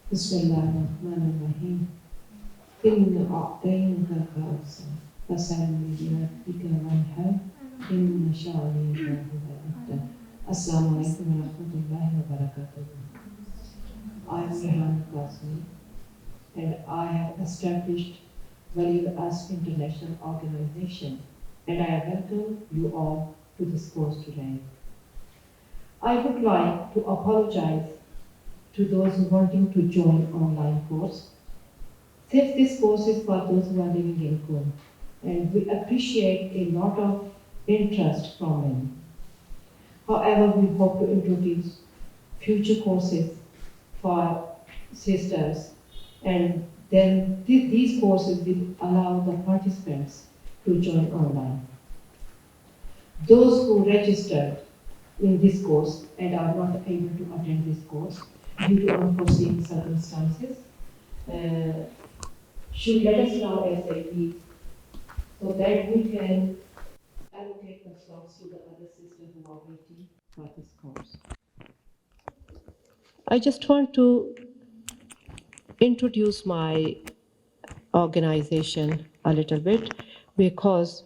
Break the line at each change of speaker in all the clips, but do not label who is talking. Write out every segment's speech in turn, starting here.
Bismillahirrahmanirrahim. إن أعطيناك الكوثر فصل لربك وانحر إن شانئك هو الأبتر. Assalamu alaikum wa rahmatullahi wa barakatuh. I am Rehan Qasmi and I have established Value as International Organization and I welcome you all to this course today. I would like to apologize to those wanting to join online course. Since this course is for those who are living in Kum, and we appreciate a lot of interest from them. However, we hope to introduce future courses for sisters, and then these courses will allow the participants to join online. Those who registered in this course and are not able to attend this course due to unforeseen circumstances should let us know ASAP so that we can allocate the slots to the other sisters who are waiting for this course. I just want to introduce my organization a little bit because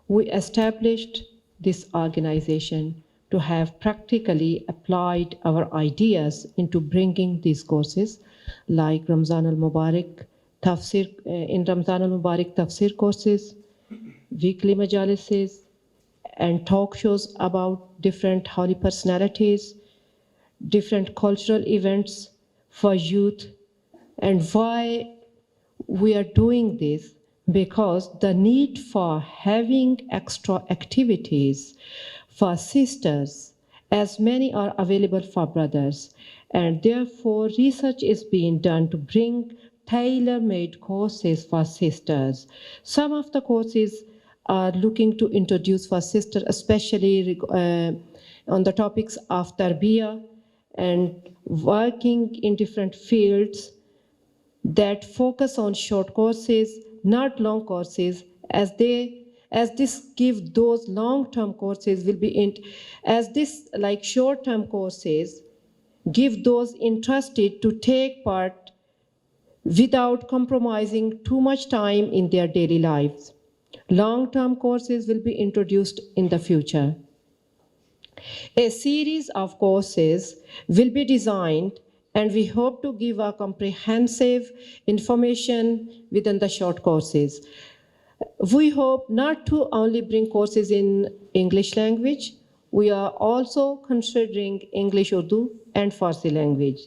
we established this organization to have practically applied our ideas into bringing these courses like Ramzan al-Mubarak, Tafsir, in Ramzan al-Mubarak Tafsir courses, weekly majalises, and talk shows about different holy personalities, different cultural events for youth. And why we are doing this? Because the need for having extra activities for sisters, as many are available for brothers, and therefore research is being done to bring tailor-made courses for sisters. Some of the courses are looking to introduce for sisters, especially on the topics of tarbiyah and working in different fields that focus on short courses, not long courses, as this give those long-term courses will be as this like short-term courses give those interested to take part without compromising too much time in their daily lives. Long-term courses will be introduced in the future. A series of courses will be designed and we hope to give a comprehensive information within the short courses. We hope not to only bring courses in English language, we are also considering English, Urdu, and Farsi language.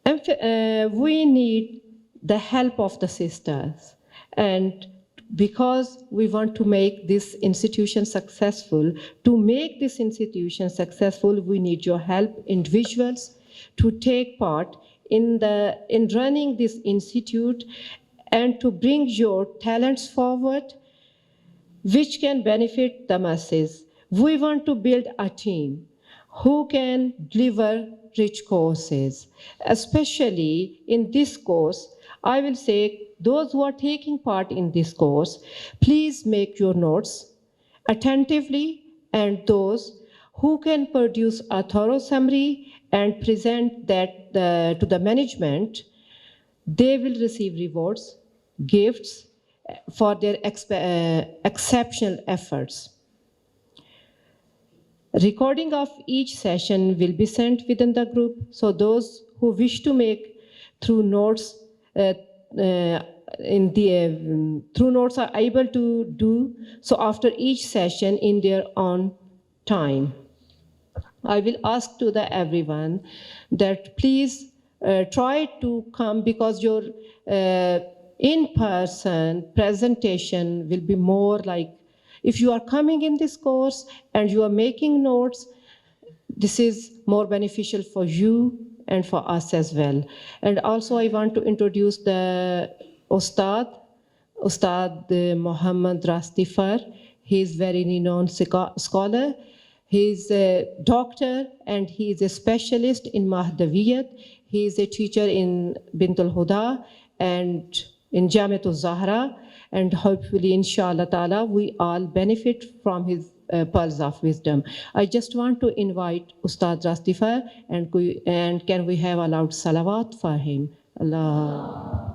And we need the help of the sisters, and because we want to make this institution successful, we need your help, individuals, to take part in running this institute and to bring your talents forward, which can benefit the masses. We want to build a team who can deliver rich courses. Especially in this course, I will say those who are taking part in this course, please make your notes attentively, and those who can produce a thorough summary and present that to the management, they will receive rewards, gifts for their exceptional efforts. Recording of each session will be sent within the group, so those who wish to make through notes through notes are able to do so after each session in their own time. I will ask to everyone that please try to come, because your in-person presentation will be more like, if you are coming in this course and you are making notes, this is more beneficial for you and for us as well. And also I want to introduce the Ustad Muhammad Rastifar. He is very renowned scholar. He is a doctor and he is a specialist in Mahdaviyat. He is a teacher in Bintul Huda and in Jamiatul Zahra. And hopefully, inshallah ta'ala, we all benefit from his pearls of wisdom. I just want to invite Ustad Rastifa, and can we have a loud salawat for him? Allah.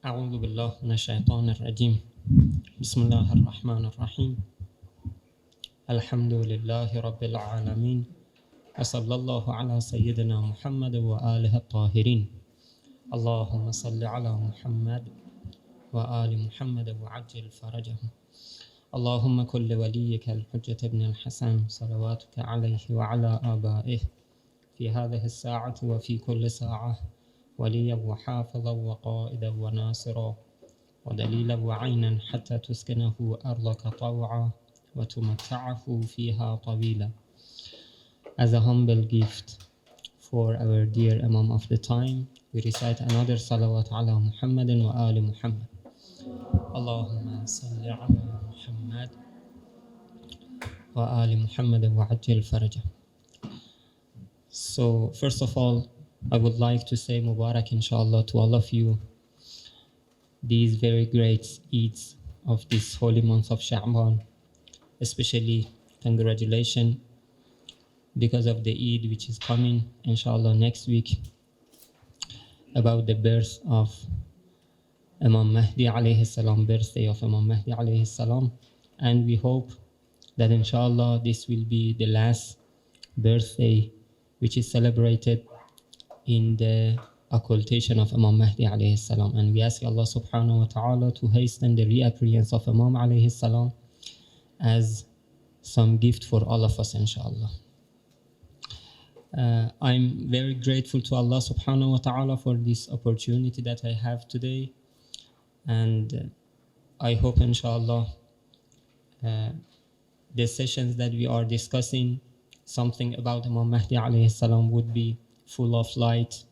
أعوذ بالله من الشيطان الرجيم بسم الله الرحمن الرحيم الحمد لله رب العالمين وصلى الله على سيدنا محمد وآله الطاهرين اللهم صل على محمد وآل محمد وعجل فرجهم اللهم كل وليك الحجة ابن الحسن صلواتك عليه وعلى آبائه في هذه الساعة وفي كل ساعة وليا وحافظا وقائدا وناصرا ودليلا وعينا حتى تسكنه أرضك طوعا وتمتعه فيها طويلا. As a humble gift for our dear Imam of the time, we recite another salawat ala Muhammadin wa ali Muhammad. Allahumma salli ala Muhammad wa ali Muhammad wa ajil farajah. So first of all, I would like to say Mubarak inshallah to all of you, these very great Eids of this holy month of Sha'ban, especially congratulations because of the Eid which is coming inshallah next week, about the birth of Imam Mahdi alayhi salam, birthday of Imam Mahdi alayhi salam, and we hope that inshallah this will be the last birthday which is celebrated in the occultation of Imam Mahdi alayhi salam, and we ask Allah subhanahu wa ta'ala to hasten the reappearance of Imam alayhi salam as some gift for all of us inshallah. I'm very grateful to Allah subhanahu wa ta'ala for this opportunity that I have today, and I hope inshallah the sessions that we are discussing something about Imam Mahdi alayhi salam would be full of light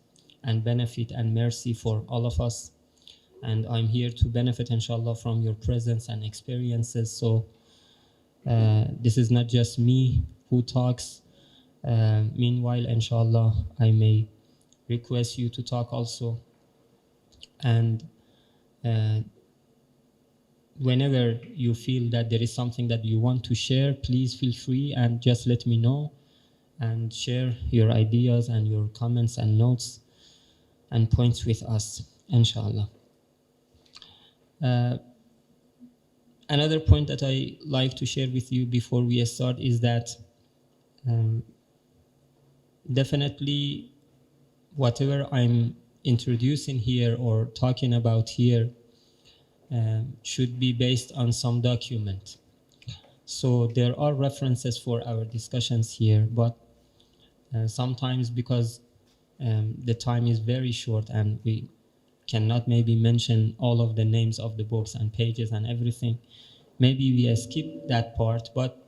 and benefit and mercy for all of us, and I'm here to benefit inshallah from your presence and experiences. So this is not just me who talks. Meanwhile inshallah I may request you to talk also, and whenever you feel that there is something that you want to share, please feel free and just let me know and share your ideas and your comments and notes and points with us inshallah. Another point that I like to share with you before we start is that definitely whatever I'm introducing here or talking about here should be based on some document. So there are references for our discussions here, but sometimes because the time is very short and we cannot maybe mention all of the names of the books and pages and everything, maybe we skip that part. But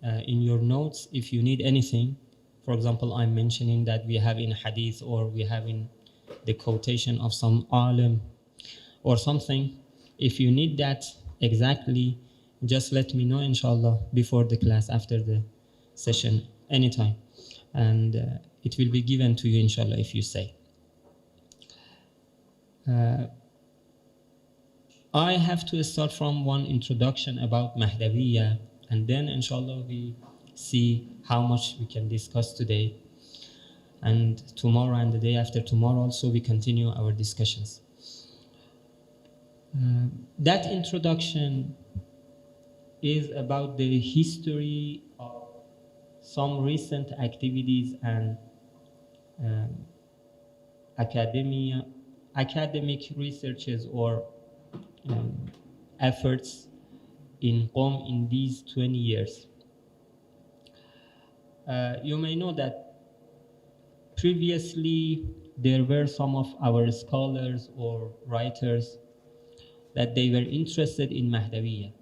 in your notes, if you need anything, for example, I'm mentioning that we have in hadith or we have in the quotation of some alim or something, if you need that exactly, just let me know inshallah before the class, after the session, anytime, and it will be given to you inshallah if you say. I have to start from one introduction about Mahdawiya, and then inshallah we see how much we can discuss today, and tomorrow and the day after tomorrow also we continue our discussions. That introduction is about the history of some recent activities and academic researches or efforts in Qom in these 20 years. You may know that previously there were some of our scholars or writers that they were interested in Mahdawiya.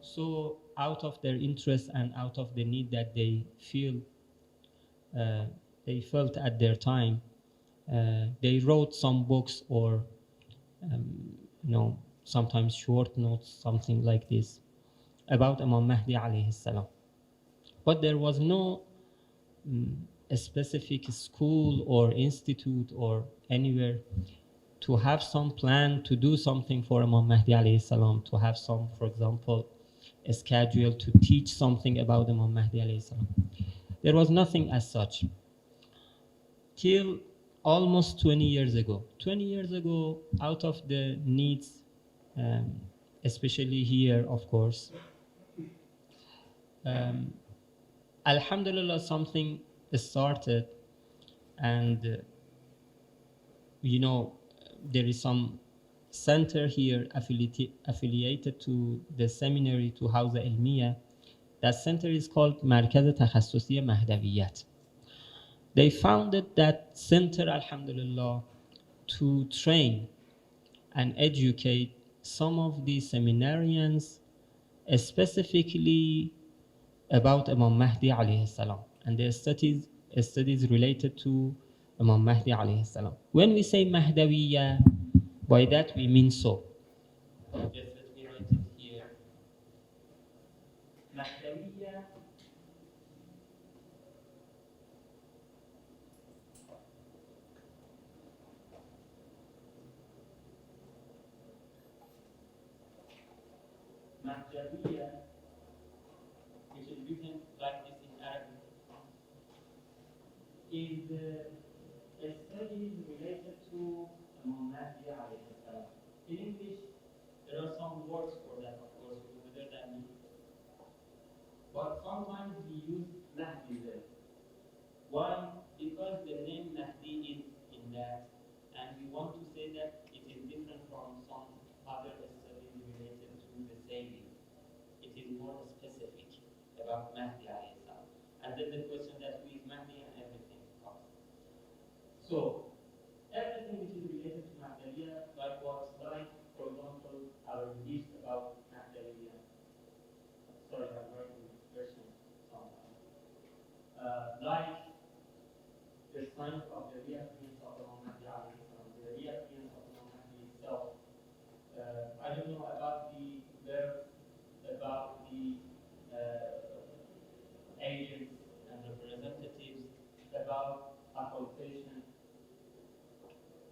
So out of their interest and out of the need that they felt at their time, they wrote some books or sometimes short notes, something like this, about Imam Mahdi alayhi salam. but there was no a specific school or institute or anywhere to have some plan to do something for Imam Mahdi alayhi salam, to have some, for example, a schedule to teach something about Imam Mahdi alayhi salam. There was nothing as such till almost 20 years ago. 20 years ago, out of the needs, especially here, of course, Alhamdulillah, something started, and there is some center here affiliated to the seminary, to Hawza Ilmiya. That center is called Markaz Takhassusi Mahdawiyat. They founded that center, Alhamdulillah, to train and educate some of the seminarians specifically about Imam Mahdi alayhi salam and their studies related to Imam Mahdi alayhi salam. When we say Mahdawiya, by that we mean so. Just let me write it here. Mahdawiya which is written like this in Arabic, is a study related to Imam Mahdi alayhi salam. In English, there are some words for that, of course, you know better than me. But sometimes we use Mahdi there. Why? Because the name Mahdi is in that, and we want to say that it is different from some other studies related to the Savior. It is more specific about Mahdi alayhi salam. And then the question that who is Mahdi and everything comes. So, everything which is related to Mahdawiya, like what, like, for example, our beliefs about Mahdawiya. Sorry, I'm writing this version sometimes. Like the signs of the reappearance of Imam Mahdi alayhi salam, the reappearance of Imam Mahdi itself. I don't know about the verbs, about the agents and representatives, about occultation,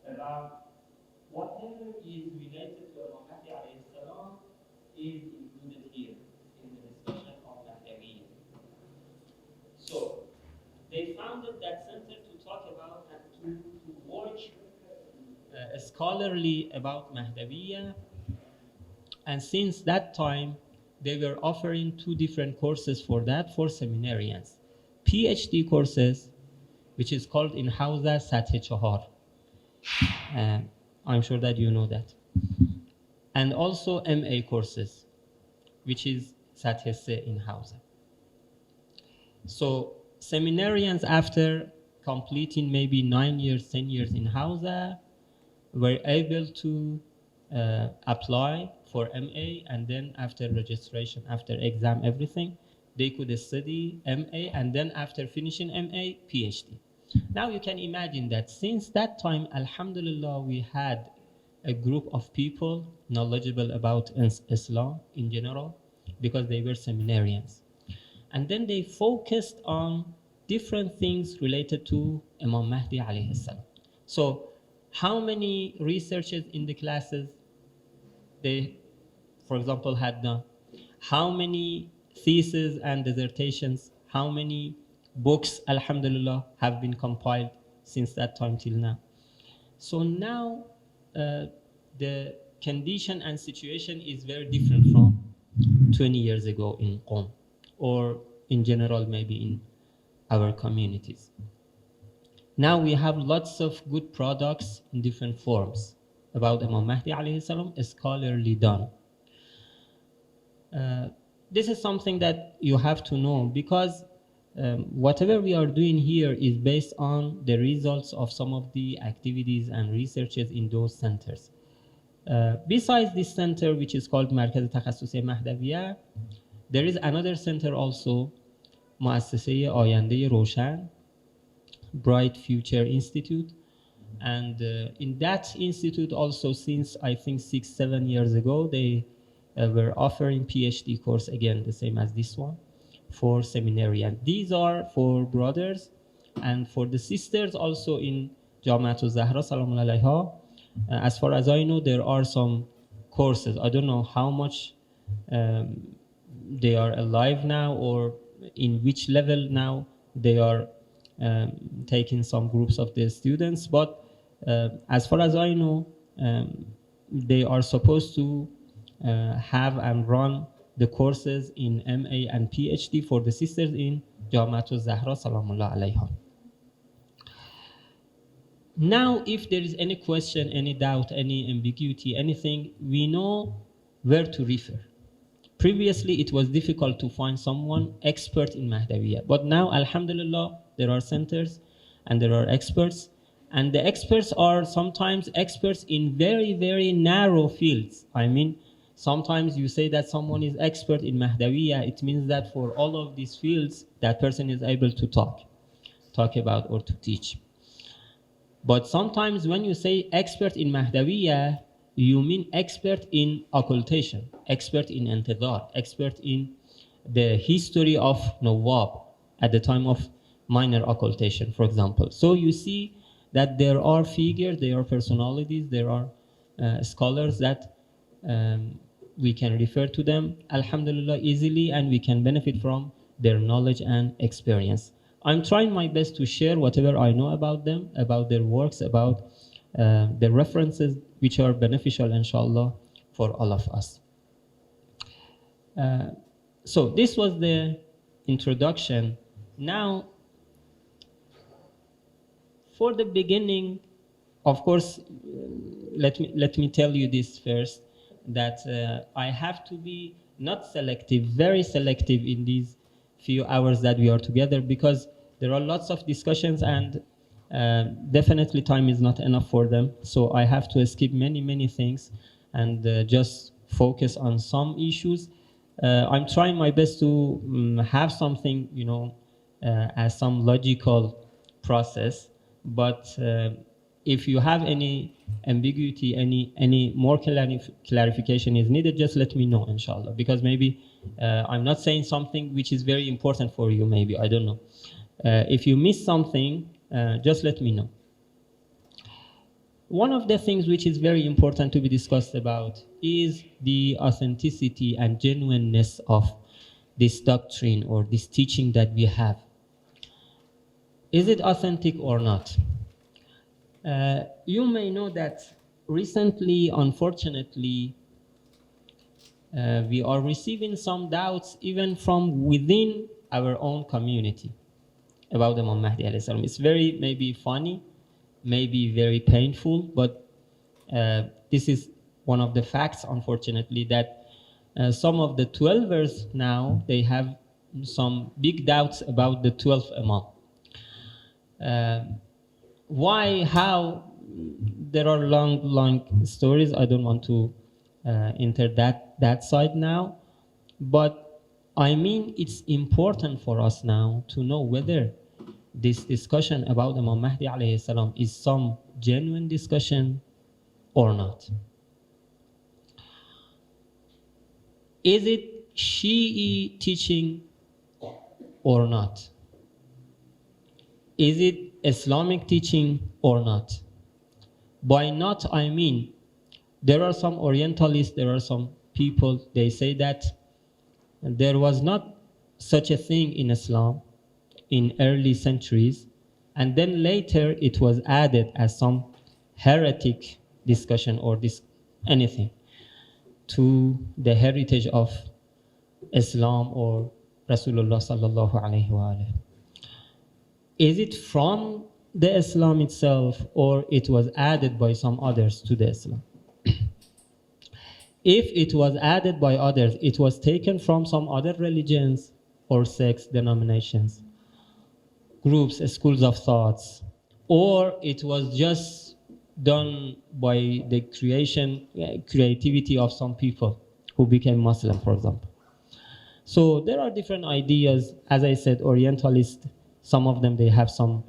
about whatever is related to Imam Mahdi alayhi salam is included here in the discussion of Mahdawiya. So, they founded that center to talk about and to work scholarly about Mahdawiya, and since that time they were offering 2 different courses for that for seminarians. PhD courses, which is called in Hausa Sath Chahar. I'm sure that you know that. And also MA courses, which is Sath Se in Hausa. So seminarians, after completing maybe 9 years, 10 years in Hausa, were able to apply for MA, and then after registration, after exam, everything, they could study MA, and then after finishing MA, PhD. Now you can imagine that since that time, Alhamdulillah, we had a group of people knowledgeable about Islam in general, because they were seminarians. And then they focused on different things related to Imam Mahdi alayhi salam. So how many researchers in the classes they, for example, had done? How many theses and dissertations, how many books, alhamdulillah, have been compiled since that time till now? So now the condition and situation is very different from 20 years ago in Qom, or in general maybe in our communities. Now we have lots of good products in different forms about Imam Mahdi alayhi salam, scholarly done. This is something that you have to know, because whatever we are doing here is based on the results of some of the activities and researches in those centers. Besides this center, which is called Markaz Takhassusi Mahdawiya, there is another center also, مؤسسه آینده روشن, Bright Future Institute. And in that institute also, since I think 6-7 years ago, they were offering PhD course, again the same as this one. for seminarians. These are for brothers, and for the sisters also in Jamaat Zahra Salamun Alayha. As far as I know, there are some courses. I don't know how much they are alive now, or in which level now they are taking some groups of the students. But as far as I know, they are supposed to have and run the courses in MA and PhD for the sisters in Jamaat Zahra Salamullah Alayha. Now, if there is any question, any doubt, any ambiguity, anything, we know where to refer. Previously, it was difficult to find someone expert in Mahdawiya. But now, alhamdulillah, there are centers and there are experts. And the experts are sometimes experts in very, very narrow fields. I mean, sometimes you say that someone is expert in Mahdawiya, it means that for all of these fields, that person is able to talk about or to teach. But sometimes when you say expert in Mahdawiya, you mean expert in occultation, expert in intidar, expert in the history of Nawab at the time of minor occultation, for example. So you see that there are figures, there are personalities, there are scholars that we can refer to them, alhamdulillah, easily, and we can benefit from their knowledge and experience. I'm trying my best to share whatever I know about them, about their works, about the references which are beneficial, inshallah, for all of us. So this was the introduction. Now, for the beginning, of course, let me tell you this first, that I have to be not selective, very selective in these few hours that we are together, because there are lots of discussions and definitely time is not enough for them. So I have to skip many things and just focus on some issues. I'm trying my best to have something, as some logical process. But if you have any ambiguity, any more clarification is needed, just let me know, inshallah. Because maybe I'm not saying something which is very important for you, maybe, I don't know. If you miss something, just let me know. One of the things which is very important to be discussed about is the authenticity and genuineness of this doctrine or this teaching that we have. Is it authentic or not? You may know that recently, unfortunately, we are receiving some doubts even from within our own community about the Imam Mahdi alayhi salam. It's very maybe funny, maybe very painful, but this is one of the facts, unfortunately, that some of the 12ers now, they have some big doubts about the 12th Imam. Why, how? There are long stories. I don't want to enter that side now. But I mean, it's important for us now to know whether this discussion about Imam Mahdi alayhi salam is some genuine discussion or not. Is it Shi'i teaching or not? Is it Islamic teaching or not? By not, I mean, there are some Orientalists, there are some people, they say that there was not such a thing in Islam in early centuries, and then later it was added as some heretic discussion or anything to the heritage of Islam or Rasulullah sallallahu alaihi wasallam. Is it from the Islam itself, or it was added by some others to the Islam? If it was added by others, it was taken from some other religions or sects, denominations, groups, schools of thoughts, or it was just done by the creativity of some people who became Muslim, for example. So there are different ideas. As I said, Orientalists, some of them, they have some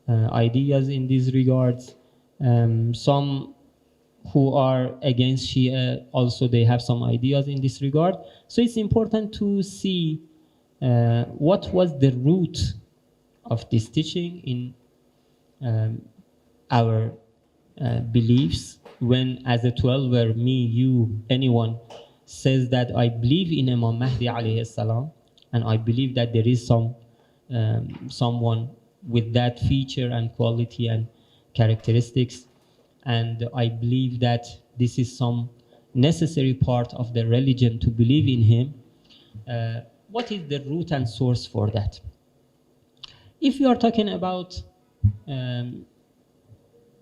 ideas in these regards. Some who are against Shia, also they have some ideas in this regard. So it's important to see what was the root of this teaching in our beliefs when, as a 12-er, me, you, anyone says that I believe in Imam Mahdi alayhi salam, and I believe that there is someone with that feature and quality and characteristics, and I believe that this is some necessary part of the religion to believe in him. What is the root and source for that? If you are talking about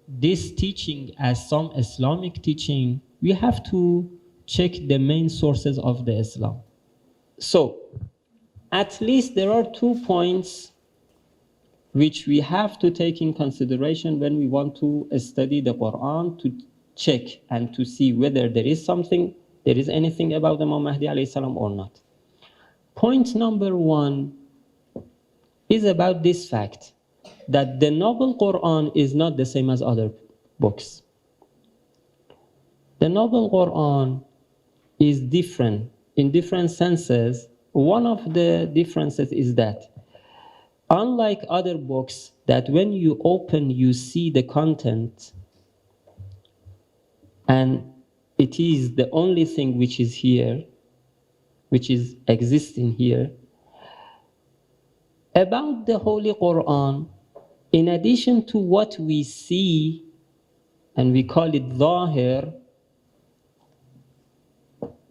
this teaching as some Islamic teaching, we have to check the main sources of the Islam. So, at least there are 2 points which we have to take in consideration when we want to study the Quran, to check and to see whether there is anything about Imam Mahdi alayhi salam or not. Point number 1 is about this fact that the Noble Quran is not the same as other books. The Noble Quran is different in different senses. One of the differences is that, unlike other books, that when you open, you see the content, and it is the only thing which is here, which is existing here. About the Holy Quran, in addition to what we see, and we call it Zahir,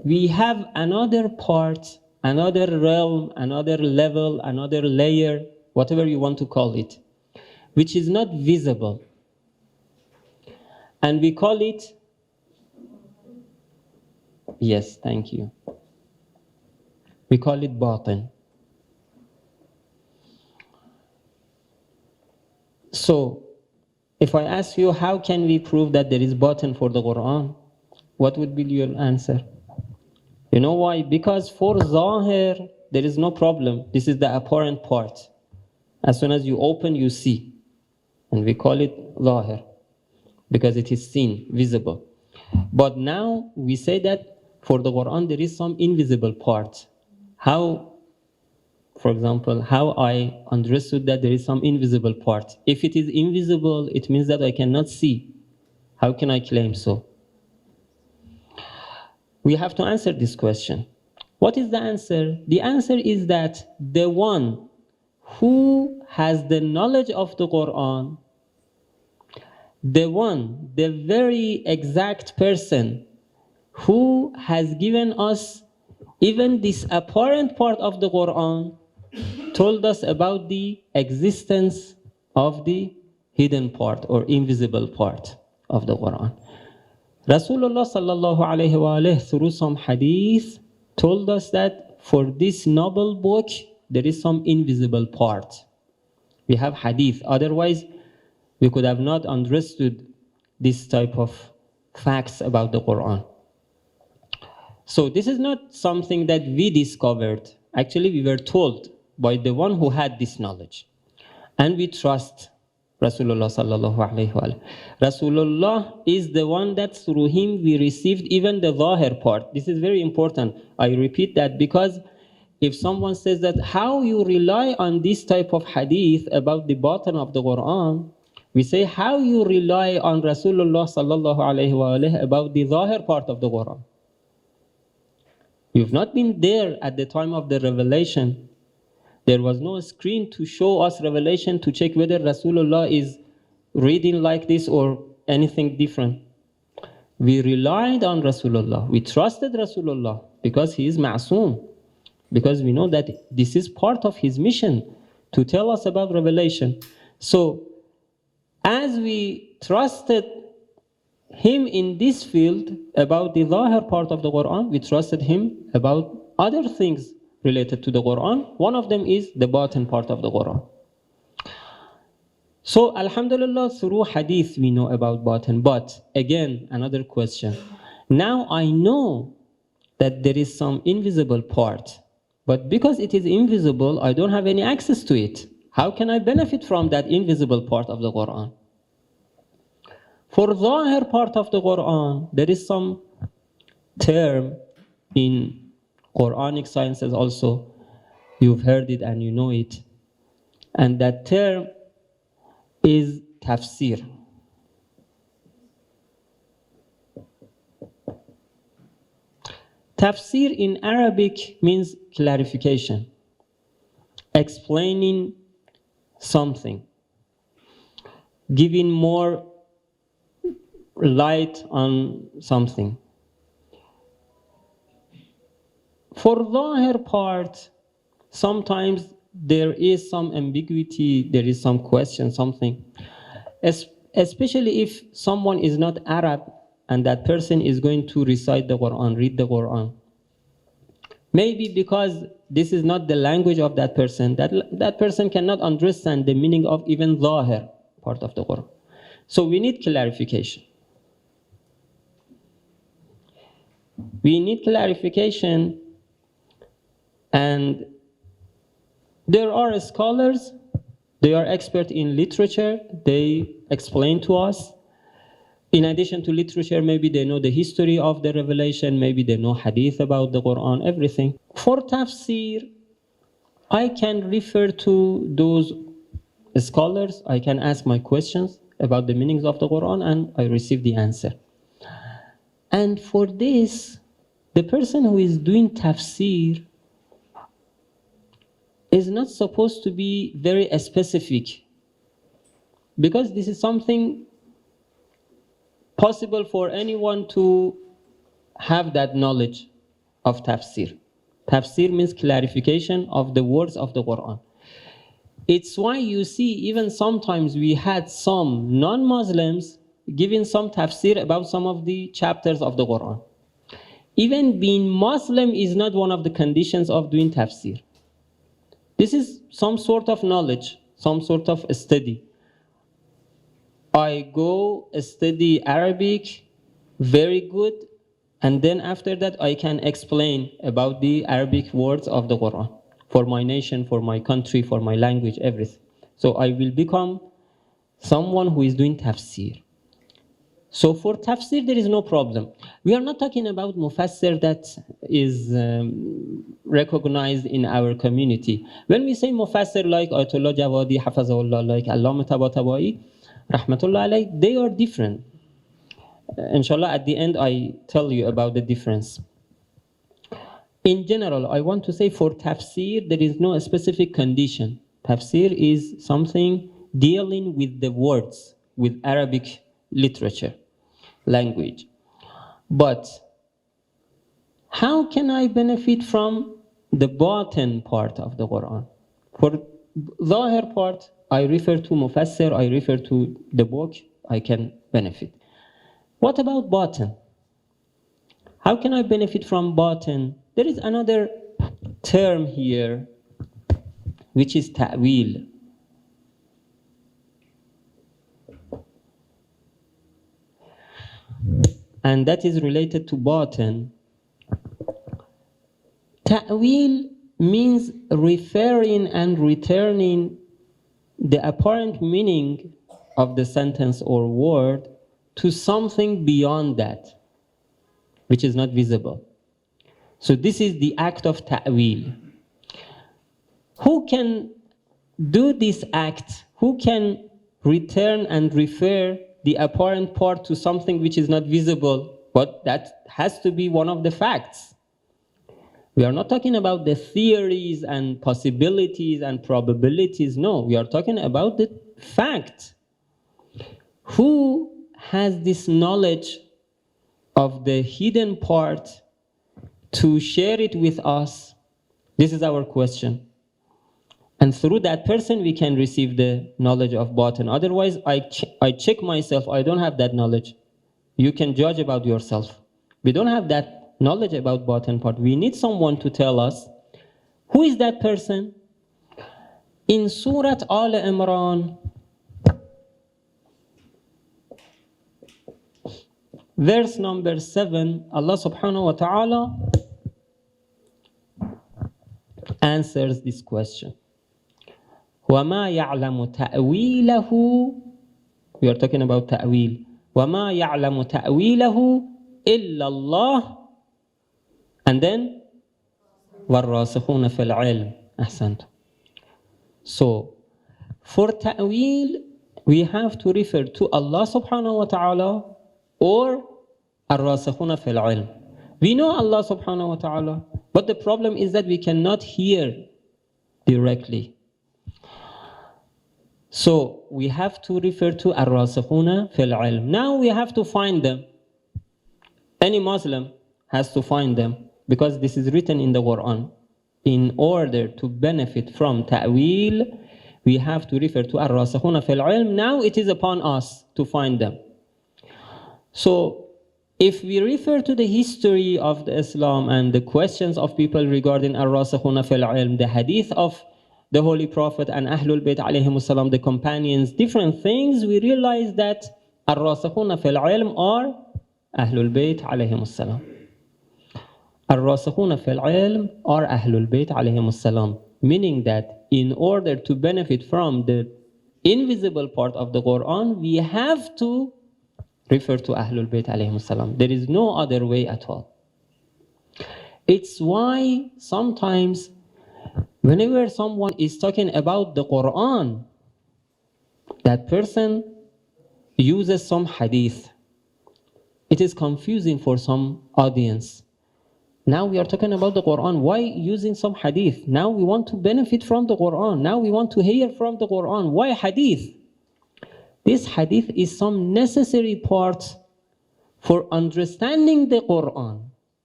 we have another part, another realm, another level, another layer, whatever you want to call it, which is not visible. And we call it, yes, thank you, we call it batin. So, if I ask you, how can we prove that there is batin for the Quran? What would be your answer? You know why? Because for Zahir, there is no problem. This is the apparent part. As soon as you open, you see. And we call it Zahir, because it is seen, visible. But now we say that for the Quran, there is some invisible part. How, for example, how I understood that there is some invisible part. If it is invisible, it means that I cannot see. How can I claim so? We have to answer this question. What is the answer? The answer is that the one who has the knowledge of the Quran, the very exact person who has given us even this apparent part of the Quran, told us about the existence of the hidden part or invisible part of the Quran. Rasulullah sallallahu alayhi wa alayhi, through some hadith, told us that for this noble book, there is some invisible part. We have hadith, otherwise we could have not understood this type of facts about the Quran. So this is not something that we discovered. Actually, we were told by the one who had this knowledge. And we trust Rasulullah sallallahu alayhi wa. Rasulullah is the one that through him we received even the Zahir part. This is very important. I repeat that because if someone says that how you rely on this type of hadith about the batin of the Quran, we say how you rely on Rasulullah sallallahu alayhi wa about the Zahir part of the Quran. You've not been there at the time of the revelation. There was no screen to show us revelation to check whether Rasulullah is reading like this or anything different. We relied on Rasulullah. We trusted Rasulullah because he is ma'soom. Because we know that this is part of his mission to tell us about revelation. So, as we trusted him in this field about the Zahir part of the Quran, we trusted him about other things related to the Quran. One of them is the batin part of the Quran. So, alhamdulillah, through hadith we know about batin. But, again, another question. Now I know that there is some invisible part. But because it is invisible, I don't have any access to it. How can I benefit from that invisible part of the Quran? For Zahir part of the Quran, there is some term in Quranic sciences also, You've heard it and you know it. And that term is tafsir. Tafsir in Arabic means clarification, explaining something, giving more light on something. For Zahir part, sometimes there is some ambiguity, there is some question, something. Especially if someone is not Arab and that person is going to recite the Quran, read the Quran. Maybe because this is not the language of that person, that person cannot understand the meaning of even Zahir part of the Quran. So we need clarification. We need clarification, and there are scholars, they are expert in literature, they explain to us. In addition to literature, maybe they know the history of the revelation, maybe they know hadith about the Quran, everything. For tafsir, I can refer to those scholars, I can ask my questions about the meanings of the Quran, and I receive the answer. And for this, the person who is doing tafsir is not supposed to be very specific, because this is something possible for anyone to have that knowledge of tafsir. Tafsir means clarification of the words of the Quran. It's why you see even sometimes we had some non-Muslims giving some tafsir about some of the chapters of the Quran. Even being Muslim is not one of the conditions of doing tafsir. This is some sort of knowledge, some sort of study. I go study Arabic, very good, and then after that I can explain about the Arabic words of the Quran for my nation, for my country, for my language, everything. So I will become someone who is doing tafsir. So for tafsir, there is no problem. We are not talking about mufassir that is recognized in our community. When we say mufassir like Ayatollah Jawadi, Hafazahullah, like Allama Tabatabai, Rahmatullah alayh, they are different. Inshallah, at the end, I tell you about the difference. In general, I want to say for tafsir, there is no specific condition. Tafsir is something dealing with the words, with Arabic literature, language. But how can I benefit from the batin part of the Quran? For Zahir part, I refer to Mufassir, I refer to the book, I can benefit. What about batin? How can I benefit from batin? There is another term here, which is ta'wil. And that is related to batin. Ta'wil means referring and returning the apparent meaning of the sentence or word to something beyond that, which is not visible. So this is the act of ta'wil. Who can do this act? Who can return and refer the apparent part to something which is not visible, but that has to be one of the facts? We are not talking about the theories and possibilities and probabilities. No, we are talking about the fact. Who has this knowledge of the hidden part to share it with us? This is our question. And through that person, we can receive the knowledge of batin. Otherwise, I check myself, I don't have that knowledge. You can judge about yourself. We don't have that knowledge about batin part. We need someone to tell us, who is that person? In Surah Al Imran, verse number 7, Allah subhanahu wa ta'ala answers this question. وَمَا يَعْلَمُ تَأْوِيلَهُ. We are talking about ta'wil. وَمَا يَعْلَمُ تَأْوِيلَهُ إِلَّا اللَّهُ. And then وَالرَّاسِخُونَ فِي الْعِلْمِ. Ahsant. So, for ta'wil, we have to refer to Allah subhanahu wa ta'ala or ar-rasikhuna fil ilm. We know Allah subhanahu wa ta'ala, but the problem is that we cannot hear directly. So we have to refer to ar-rasikhuna fil ilm. Now we have to find them. Any Muslim has to find them because this is written in the Quran. In order to benefit from ta'wil, we have to refer to ar-rasikhuna fil ilm. Now it is upon us to find them. So if we refer to the history of the Islam and the questions of people regarding ar-rasikhuna fil ilm, the hadith of the Holy Prophet and Ahlul Bayt alayhimus salam, the companions, different things, we realize that ar-rasikhuna fil ilm are Ahlul Bayt alayhimus salam. Ar-rasikhuna fil ilm are Ahlul Bayt alayhimus salam, meaning that in order to benefit from the invisible part of the Quran, we have to refer to Ahlul Bayt alayhimus salam. There is no other way at all. It's why sometimes whenever someone is talking about the Quran, that person uses some hadith. It is confusing for some audience. Now we are talking about the Quran. Why using some hadith? Now we want to benefit from the Quran. Now we want to hear from the Quran. Why hadith? This hadith is some necessary part for understanding the Quran,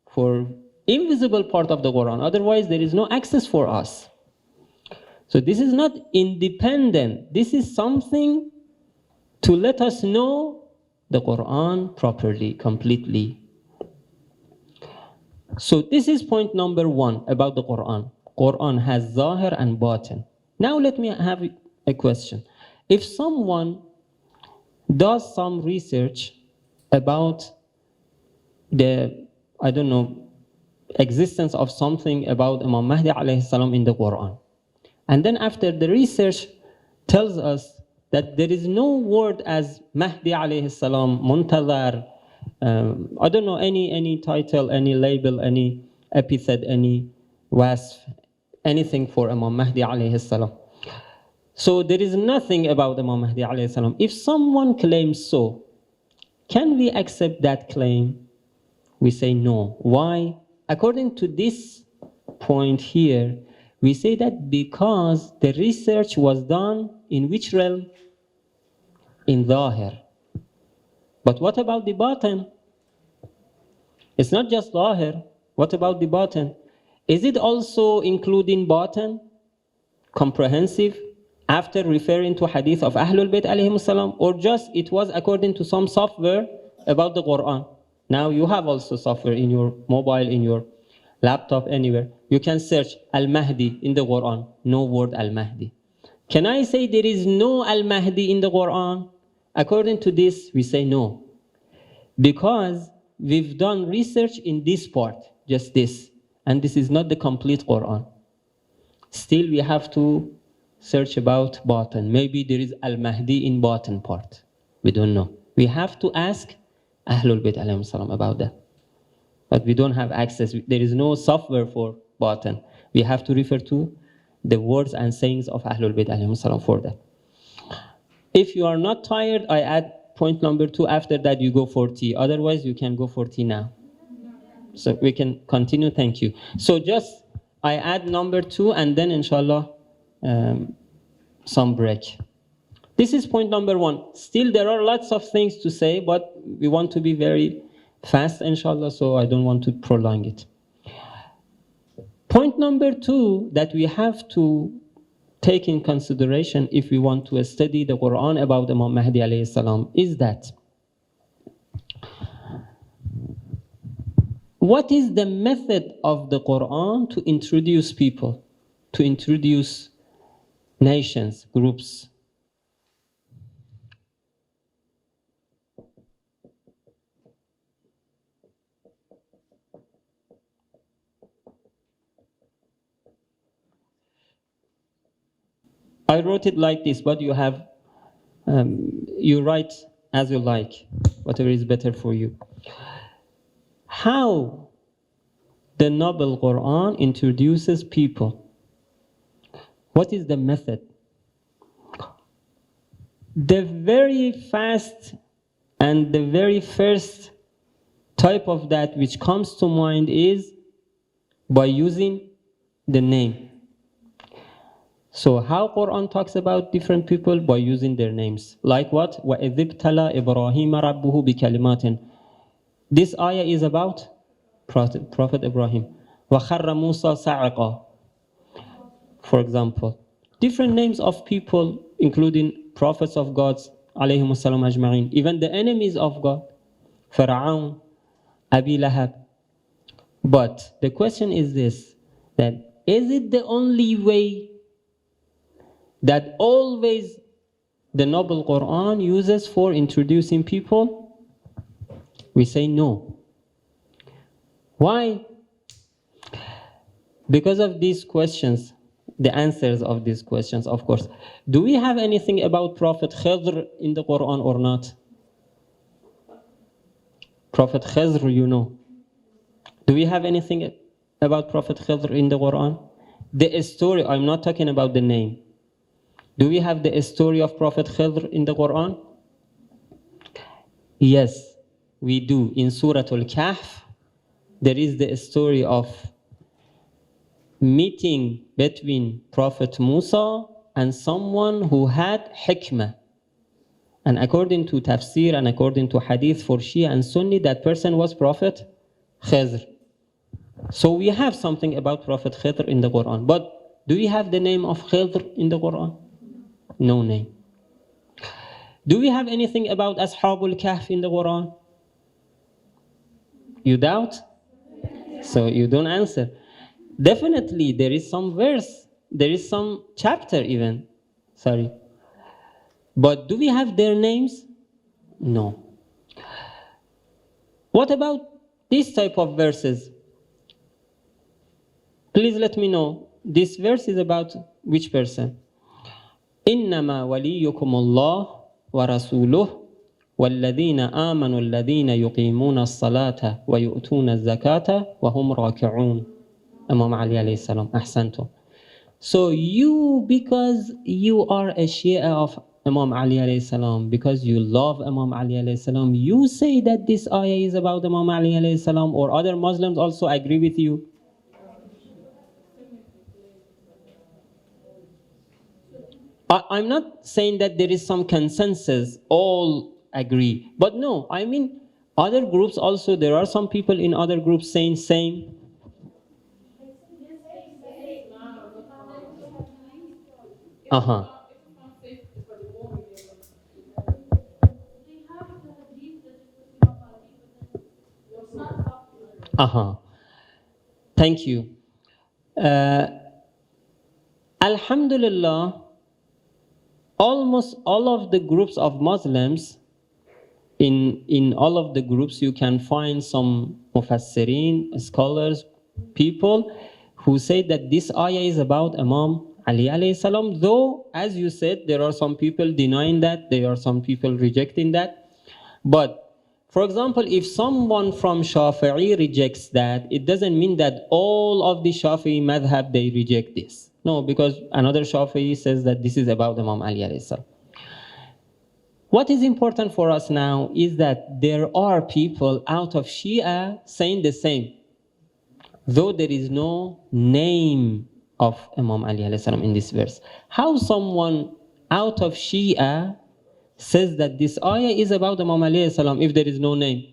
for invisible part of the Quran. Otherwise, there is no access for us. So this is not independent. This is something to let us know the Quran properly, completely. So this is point number one about the Quran. Quran has zahir and batin. Now let me have a question. If someone does some research about the, I don't know, existence of something about Imam Mahdi alayhi salam in the Quran, and then after the research tells us that there is no word as Mahdi alayhi salam, Muntazar, I don't know, any title, any label, any epithet, any wasf, anything for Imam Mahdi alayhi salam. So there is nothing about Imam Mahdi alayhi salam. If someone claims so, can we accept that claim? We say no. Why? According to this point here, we say that because the research was done in which realm? In Zahir. But what about the Batin? It's not just Zahir. What about the Batin? Is it also including Batin? Comprehensive? After referring to hadith of Ahlul Bayt alayhimus salam, or just it was according to some software about the Quran? Now you have also software in your mobile, in your laptop, anywhere. You can search Al-Mahdi in the Quran. No word Al-Mahdi. Can I say there is no Al-Mahdi in the Quran? According to this, we say no. Because we've done research in this part, just this. And this is not the complete Quran. Still, we have to search about Batin. Maybe there is Al-Mahdi in Batin part. We don't know. We have to ask Ahlul Bayt alayhim salam about that. But we don't have access. There is no software for Batin. We have to refer to the words and sayings of Ahlul Bayt alayhim salam for that. If you are not tired, I add point number 2. After that, you go for tea. Otherwise, you can go for tea now. So we can continue. Thank you. So just I add number 2 and then inshallah some break. This is point number 1. Still, there are lots of things to say, but we want to be very fast, inshallah, so I don't want to prolong it. Point number 2 that we have to take in consideration if we want to study the Quran about Imam Mahdi alayhi salam is that what is the method of the Quran to introduce people, to introduce nations, groups? I wrote it like this, but you have, you write as you like, whatever is better for you. How the noble Quran introduces people. What is the method? The very fast and the very first type of that which comes to mind is by using the name. So how Quran talks about different people? By using their names. Like what? وَإِذِ ابْتَلَى إِبْرَاهِيمَ رَبُّهُ بِكَلِمَاتٍ. This ayah is about Prophet Ibrahim. وَخَرَّ مُوسَى صَعِقًا. For example, different names of people, including prophets of God, alayhim assalam ajma'in, even the enemies of God, Pharaoh, Abi Lahab. But the question is this, that is it the only way that always the Noble Quran uses for introducing people? We say no. Why? Because of these questions, the answers of these questions, of course. Do we have anything about Prophet Khidr in the Quran or not? Prophet Khidr, you know. Do we have anything about Prophet Khidr in the Quran? The story, I'm not talking about the name. Do we have the story of Prophet Khidr in the Quran? Yes, we do. In Surah Al-Kahf, there is the story of meeting between Prophet Musa and someone who had hikmah. And according to tafsir and according to hadith for Shia and Sunni, that person was Prophet Khidr. So we have something about Prophet Khidr in the Quran. But do we have the name of Khidr in the Quran? No name. Do we have anything about Ashabul Kahf in the Quran? You doubt? So you don't answer. Definitely there is some verse, there is some chapter even. Sorry. But do we have their names? No. What about this type of verses? Please let me know. This verse is about which person? إنما وليكم الله ورسوله والذين آمنوا الذين يقيمون الصلاة ويؤتون الزكاة وهم راكعون. Imam Ali alayhi salam. أحسنتم. So you, because you are a Shia of Imam Ali alayhi salam, because you love Imam Ali alayhi salam, you say that this ayah is about Imam Ali alayhi salam, or other Muslims also agree with you? I'm not saying that there is some consensus, all agree. But no, I mean, other groups also, there are some people in other groups saying same. Uh-huh. Uh-huh. Thank you. Alhamdulillah, almost all of the groups of Muslims, in all of the groups you can find some mufassirin, scholars, people who say that this ayah is about Imam Ali alayhi salam, though as you said there are some people denying that, there are some people rejecting that. But for example, if someone from Shafi'i rejects that, it doesn't mean that all of the Shafi'i madhab they reject this. No, because another Shafi'i says that this is about Imam Ali alayhi salam. What is important for us now is that there are people out of Shia saying the same, though there is no name of Imam Ali alayhi salam in this verse. How someone out of Shia says that this ayah is about Imam Ali alayhi salam if there is no name?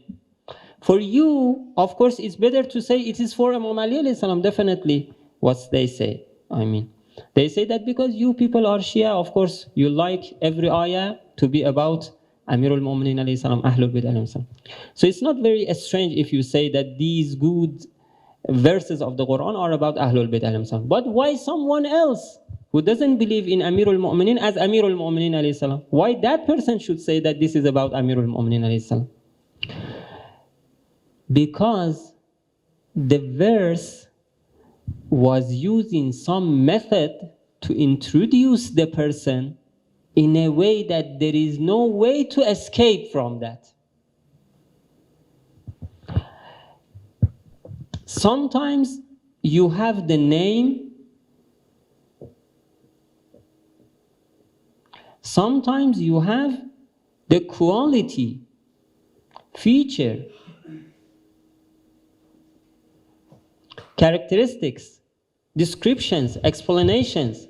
For you, of course, it's better to say it is for Imam Ali alayhi salam, definitely. What they say, I mean. They say that because you people are Shia, of course, you like every ayah to be about Amirul Mu'minin alayhi salam, Ahlul Bayt alayhi salam. So it's not very strange if you say that these good verses of the Quran are about Ahlul Bayt alayhi salam. But why someone else who doesn't believe in Amirul Mu'minin as Amirul Mu'minin alayhi salam, why that person should say that this is about Amirul Mu'minin alayhi salam? Because the verse was using some method to introduce the person in a way that there is no way to escape from that. Sometimes you have the name Sometimes you have the quality, feature, characteristics, descriptions, explanations.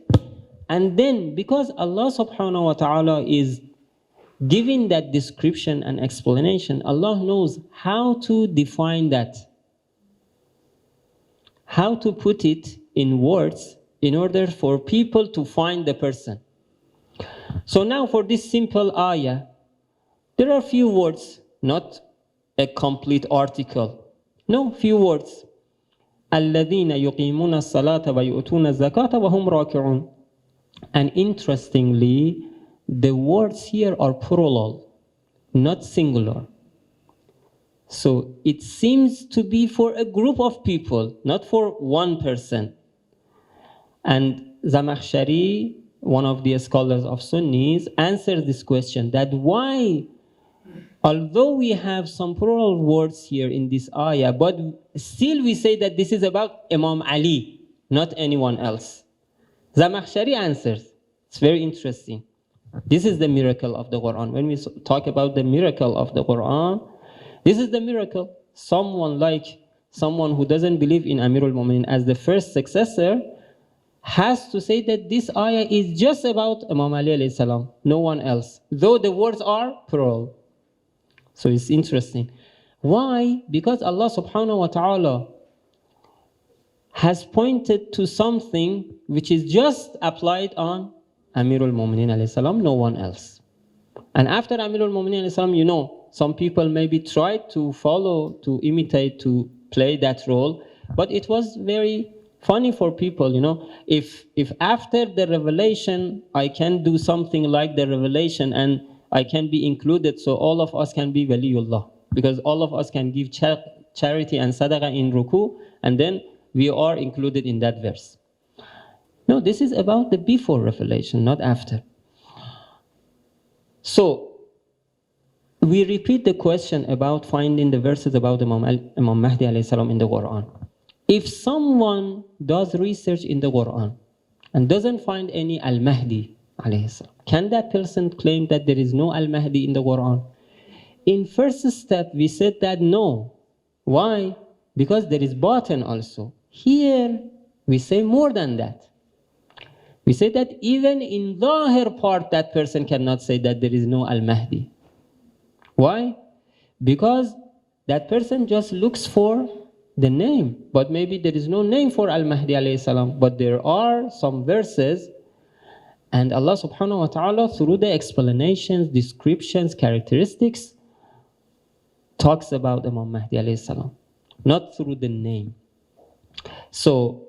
And then because Allah subhanahu wa ta'ala is giving that description and explanation, Allah knows how to define that, how to put it in words in order for people to find the person. So now for this simple ayah, there are few words, not a complete article. No, few words. الَّذِينَ يُقِيمُونَ الصَّلَاةَ وَيُؤْتُونَ الزَّكَاةَ وَهُمْ رَاكِعُونَ. And interestingly, the words here are plural, not singular. So it seems to be for a group of people, not for one person. And Zamakhshari, one of the scholars of Sunnis, answers this question, that why, although we have some plural words here in this ayah, but still we say that this is about Imam Ali, not anyone else. Zamakhshari answers. It's very interesting. This is the miracle of the Quran. When we talk about the miracle of the Quran, this is the miracle. Someone who doesn't believe in Amirul Mu'minin as the first successor has to say that this ayah is just about Imam Ali alayhi salam, no one else, though the words are plural. So it's interesting. Why? Because Allah subhanahu wa ta'ala has pointed to something which is just applied on Amirul Mu'minin alayhi salam, no one else. And after Amirul Mu'minin alayhi salam, you know, some people maybe tried to follow, to imitate, to play that role, but it was very funny for people, you know. If after the revelation I can do something like the revelation and I can be included, so all of us can be waliullah, because all of us can give charity and sadaqah in ruku, and then we are included in that verse. No, this is about the before revelation, not after. So we repeat the question about finding the verses about Imam Mahdi alayhi salam in the Quran. If someone does research in the Quran and doesn't find any Al-Mahdi alayhi salam, can that person claim that there is no Al-Mahdi in the Quran? In first step, we said that no. Why? Because there is batin also. Here, we say more than that. We say that even in Zahir part, that person cannot say that there is no Al-Mahdi. Why? Because that person just looks for the name, but maybe there is no name for Al-Mahdi alayhi salam, but there are some verses, and Allah subhanahu wa ta'ala, through the explanations, descriptions, characteristics, talks about Imam Mahdi alayhi salam, not through the name. So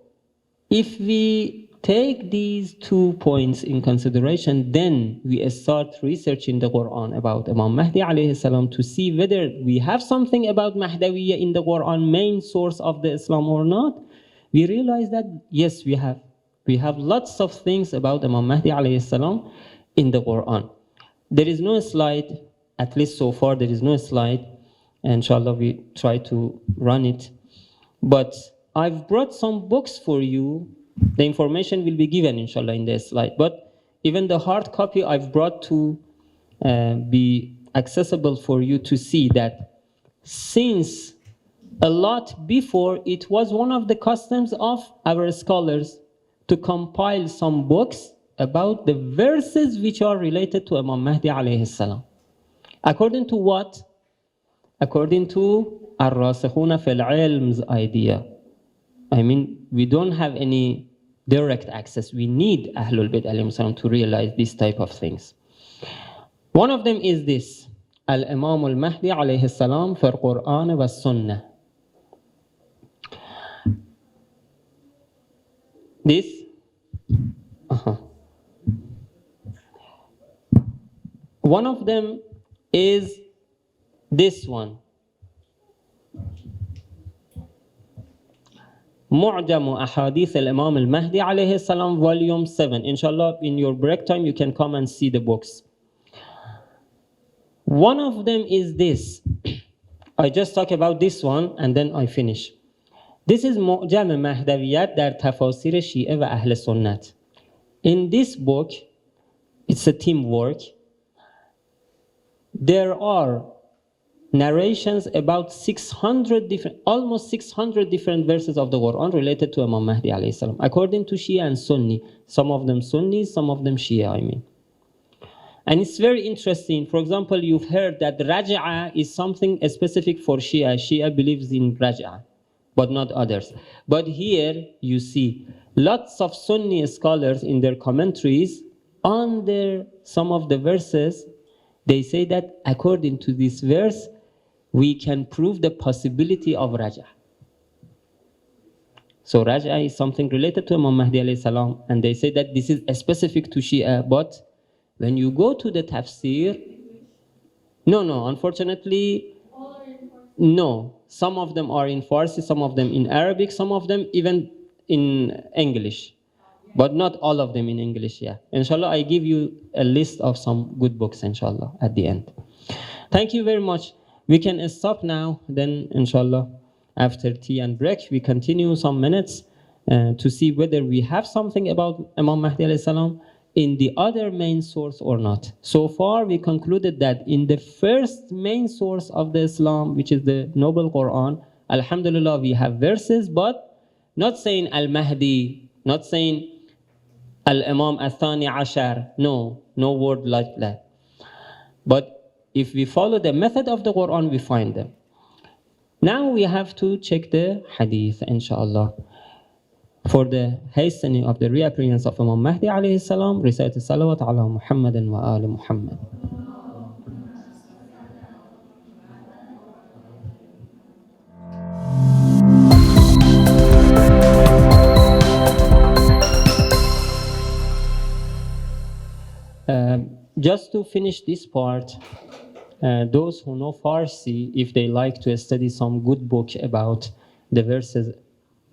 if we take these 2 points in consideration, then we start researching the Quran about Imam Mahdi alayhi salam to see whether we have something about Mahdawiyya in the Quran, main source of the Islam, or not. We realize that yes, we have. We have lots of things about Imam Mahdi alayhi salam in the Quran. There is no slide, at least so far there is no slide. Inshallah we try to run it. But I've brought some books for you. The information will be given, inshallah, in the slide. But even the hard copy I've brought to be accessible for you to see that since a lot before, it was one of the customs of our scholars to compile some books about the verses which are related to Imam Mahdi alayhi salam. According to what? According to Ar-Rasikhuna fil Ilm's idea. I mean, we don't have any direct access. We need Ahlul Bayt alayhim salam to realize this type of things. One of them is this, Al-Imam al-Mahdi alayhi salam fi al-Quran wa Sunnah. This, one of them is this one. Mu'jamu Ahadith al-Imam al-Mahdi alayhi salam, volume 7. Inshallah, in your break time, you can come and see the books. One of them is this. I just talk about this one and then I finish. This is Mu'jam Mahdawiyat dar Tafasir Shi'a wa Ahl Sunnat. In this book, It's a teamwork. There are narrations about 600 different, almost 600 different verses of the Quran related to Imam Mahdi alayhi salam, according to Shia and Sunni. Some of them Sunni, some of them Shia, I mean. And it's very interesting. For example, you've heard that Raj'a is something specific for Shia. Shia believes in Raj'a, but not others. But here you see lots of Sunni scholars in their commentaries under some of the verses, they say that according to this verse, we can prove the possibility of Raj'a. So Raj'a is something related to Imam Mahdi alayhi salam, and they say that this is specific to Shia, but when you go to the tafsir, no, unfortunately, no. Some of them are in Farsi, some of them in Arabic, some of them even in English, but not all of them in English, yeah. Inshallah, I give you a list of some good books, inshallah, at the end. Thank you very much. We can stop now, then inshallah, after tea and break, we continue some minutes to see whether we have something about Imam Mahdi alayhi salam in the other main source or not. So far, we concluded that in the first main source of the Islam, which is the Noble Quran, alhamdulillah, we have verses, but not saying Al-Mahdi, not saying Al-Imam Al-Thani Ashar, no word like that. But if we follow the method of the Quran, we find them. Now we have to check the hadith, inshallah. For the hastening of the reappearance of Imam Mahdi alayhi salam, recite salawat ala Muhammadin wa ali Muhammad. Just to finish this part, those who know Farsi, if they like to study some good book about the verses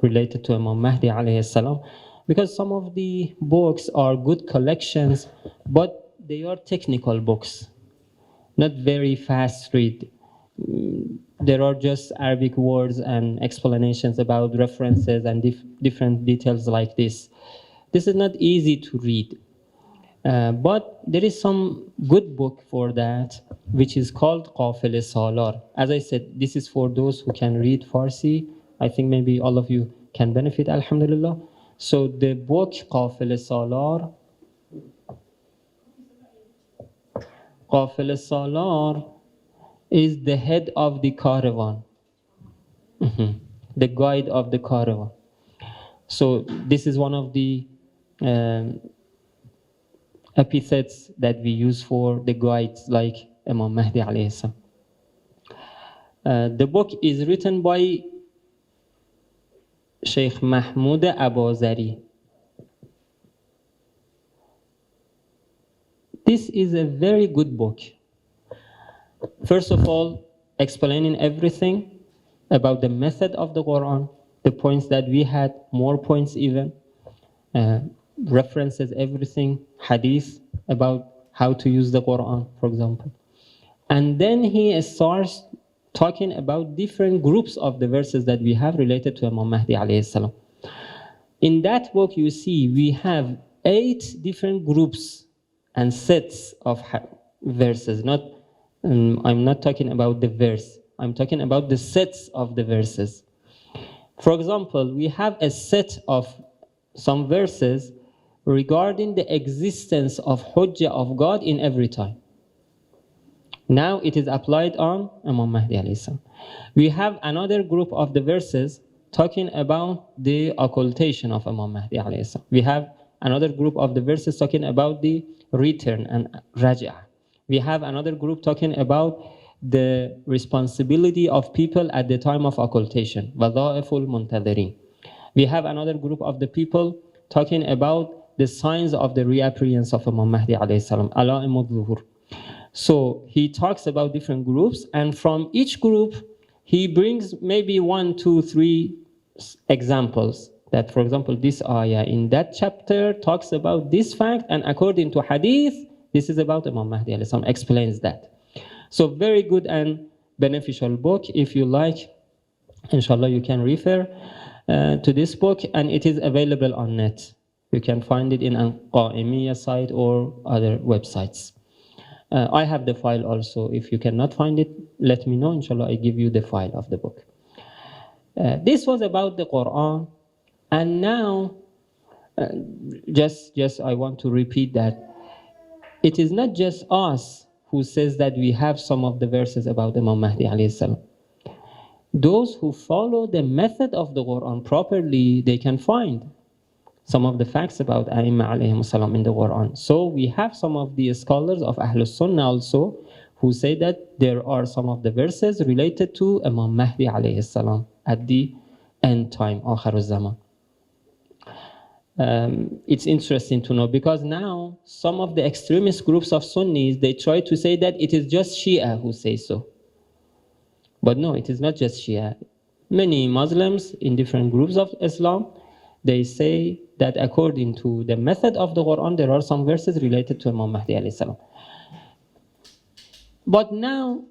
related to Imam Mahdi alayhi salam, because some of the books are good collections, but they are technical books, not very fast read. There are just Arabic words and explanations about references and different details like this. This is not easy to read. But there is some good book for that, which is called Qafil Salar. As I said, this is for those who can read Farsi. I think maybe all of you can benefit, alhamdulillah. So the book Qafil Salar is the head of the caravan, the guide of the caravan. So this is one of the epithets that we use for the guides like Imam Mahdi alayhi salam. The book is written by Sheikh Mahmoud Abazari. This is a very good book. First of all, explaining everything about the method of the Quran, the points that we had, more points even, references everything, hadith about how to use the Quran, for example. And then he starts talking about different groups of the verses that we have related to Imam Mahdi alayhi salam. In that book, you see, we have 8 different groups and sets of verses. I'm not talking about the verse. I'm talking about the sets of the verses. For example, we have a set of some verses regarding the existence of Hujjah of God in every time. Now it is applied on Imam Mahdi alayhi salam. We have another group of the verses talking about the occultation of Imam Mahdi alayhi salam. We have another group of the verses talking about the return and Raj'ah. We have another group talking about the responsibility of people at the time of occultation. Wadha'iful muntadhirin. We have another group of the people talking about the signs of the reappearance of Imam Mahdi alayhi salam, ala'imud zuhur. So he talks about different groups, and from each group, he brings maybe 1, 2, 3 examples. That, for example, this ayah in that chapter talks about this fact, and according to hadith, this is about Imam Mahdi alayhi salam, explains that. So very good and beneficial book. If you like, inshallah, you can refer to this book, and it is available on net. You can find it in an Qa'imiyya site or other websites. I have the file also. If you cannot find it, let me know. Inshallah, I give you the file of the book. This was about the Quran. And now, just I want to repeat that it is not just us who says that we have some of the verses about Imam Mahdi alayhi salam. Those who follow the method of the Quran properly, they can find some of the facts about A'imma alayhim salam in the Quran. So we have some of the scholars of Ahlus Sunnah also who say that there are some of the verses related to Imam Mahdi alayhi salam at the end time, Akhir al-Zaman. It's interesting to know because now some of the extremist groups of Sunnis, they try to say that it is just Shia who say so. But no, it is not just Shia. Many Muslims in different groups of Islam, they say that according to the method of the Quran, there are some verses related to Imam Mahdi alayhi salam. But now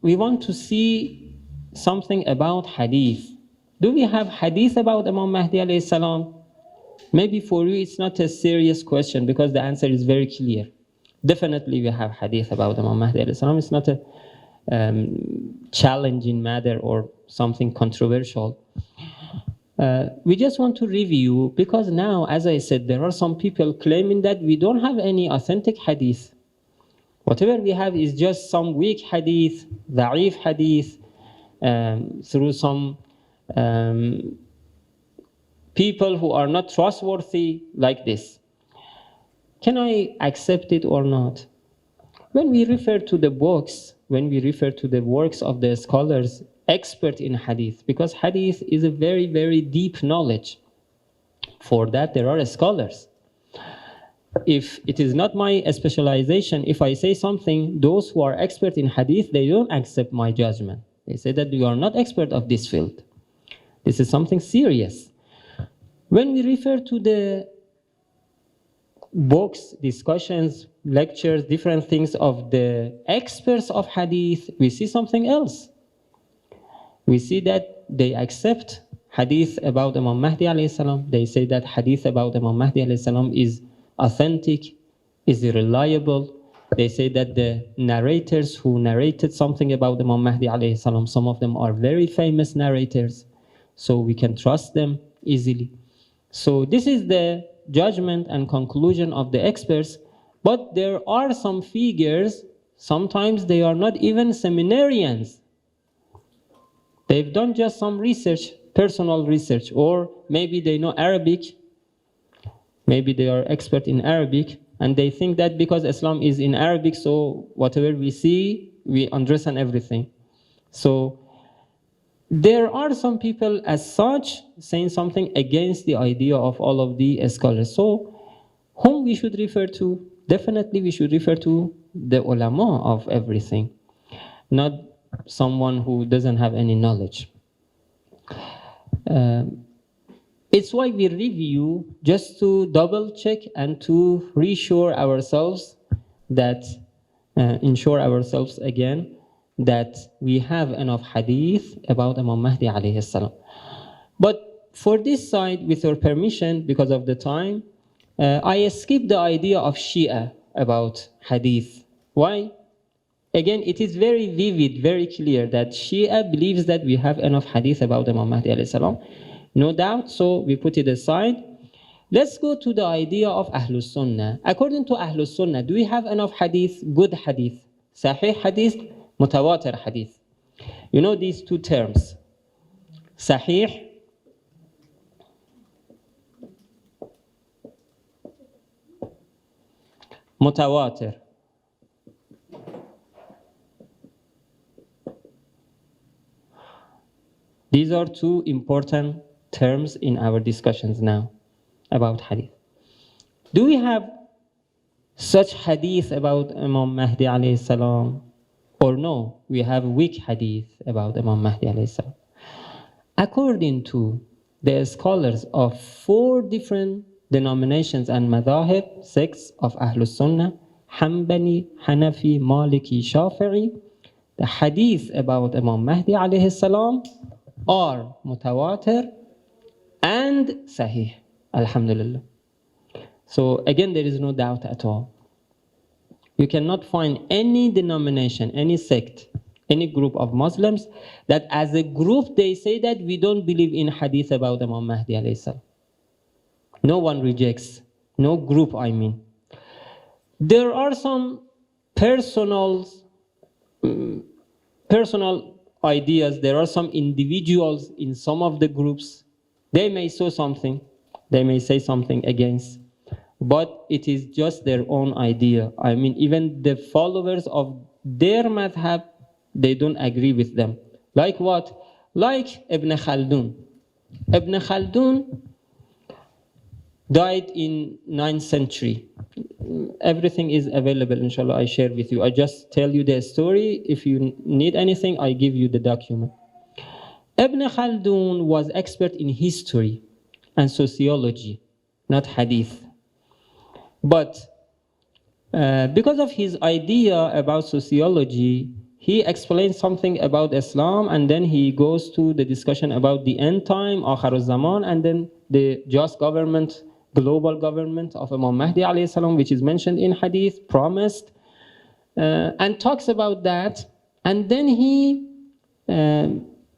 we want to see something about hadith. Do we have hadith about Imam Mahdi alayhi salam? Maybe for you it's not a serious question because the answer is very clear. Definitely we have hadith about Imam Mahdi alayhi salam. It's not a challenging matter or something controversial. We just want to review because now, as I said, there are some people claiming that we don't have any authentic hadith. Whatever we have is just some weak hadith, da'if hadith, through some people who are not trustworthy like this. Can I accept it or not? When we refer to the books, when we refer to the works of the scholars, expert in hadith, because hadith is a very, very deep knowledge. For that, there are scholars. If it is not my specialization, if I say something, those who are expert in hadith, they don't accept my judgment. They say that you are not expert of this field. This is something serious. When we refer to the books, discussions, lectures, different things of the experts of hadith, we see something else. We see that they accept hadith about Imam Mahdi alayhi salam. They say that hadith about Imam Mahdi alayhi salam is authentic, is reliable. They say that the narrators who narrated something about Imam Mahdi alayhi salam, some of them are very famous narrators, so we can trust them easily. So this is the judgment and conclusion of the experts, but there are some figures, sometimes they are not even seminarians. They've done just some research, personal research, or maybe they know Arabic, maybe they are expert in Arabic, and they think that because Islam is in Arabic, so whatever we see, we understand everything. So there are some people as such saying something against the idea of all of the scholars. So whom we should refer to? Definitely we should refer to the ulama of everything, not someone who doesn't have any knowledge. It's why we review just to double check and to reassure ourselves that, ensure ourselves again that we have enough hadith about Imam Mahdi alayhi salam. But for this side, with your permission, because of the time, I skip the idea of Shia about hadith. Why? Again, it is very vivid, very clear that Shia believes that we have enough hadith about Imam Mahdi alayhi salam. No doubt, so we put it aside. Let's go to the idea of Ahlus Sunnah. According to Ahlus Sunnah, do we have enough hadith, good hadith, sahih hadith, mutawatir hadith? You know these two terms, sahih, mutawatir. These are two important terms in our discussions now about hadith. Do we have such hadith about Imam Mahdi alayhi salam, or no, we have weak hadith about Imam Mahdi alayhi salam? According to the scholars of 4 different denominations and madhahib, sects of Ahlus Sunnah, Hanbali, Hanafi, Maliki, Shafi'i, the hadith about Imam Mahdi alayhi salam are mutawatir and sahih. Alhamdulillah. So again, there is no doubt at all. You cannot find any denomination, any sect, any group of Muslims that as a group they say that we don't believe in hadith about Imam Mahdi alayhi salam. No one rejects, no group I mean. There are some personal ideas, there are some individuals in some of the groups, they may say something, they may say something against, but it is just their own idea. I mean, even the followers of their madhab, they don't agree with them. Like what? Like Ibn Khaldun. Ibn Khaldun died in 9th century. Everything is available, inshallah, I share with you. I just tell you the story. If you need anything, I give you the document. Ibn Khaldun was expert in history and sociology, not hadith. But because of his idea about sociology, he explains something about Islam, and then he goes to the discussion about the end time, Akhir al-Zaman, and then the just government, global government of Imam Mahdi alayhi salam, which is mentioned in hadith, promised, and talks about that. And then he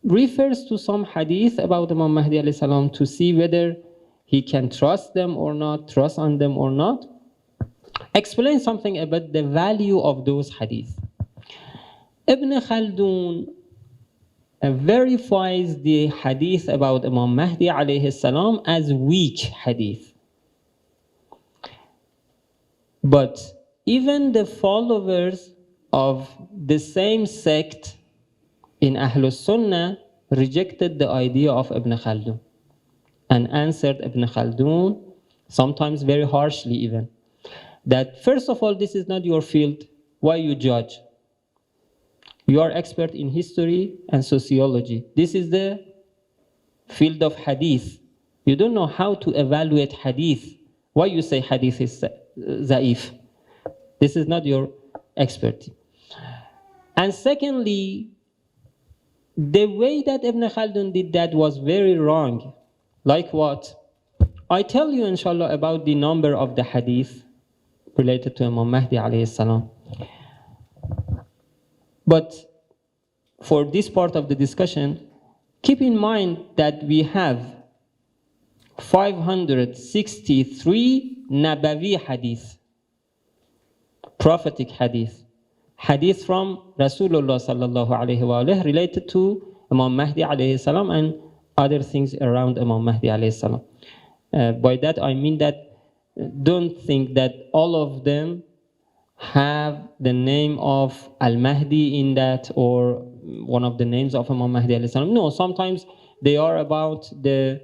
refers to some hadith about Imam Mahdi alayhi salam to see whether he can trust them or not, trust on them or not. Explain something about the value of those hadith. Ibn Khaldun verifies the hadith about Imam Mahdi alayhi salam as weak hadith. But even the followers of the same sect in Ahlul Sunnah rejected the idea of Ibn Khaldun and answered Ibn Khaldun, sometimes very harshly even, that first of all, this is not your field. Why you judge? You are expert in history and sociology. This is the field of hadith. You don't know how to evaluate hadith. Why you say hadith is za'if? This is not your expertise. And secondly, the way that Ibn Khaldun did that was very wrong. Like what? I tell you, inshallah, about the number of the hadith related to Imam Mahdi alayhi salam. But for this part of the discussion, keep in mind that we have 563 Nabawi hadith, prophetic hadith, hadith from Rasulullah sallallahu alayhi wa alayhi related to Imam Mahdi alayhi salam and other things around Imam Mahdi alayhi salam. By that I mean that don't think that all of them have the name of Al-Mahdi in that or one of the names of Imam Mahdi alayhi salam. No, sometimes they are about the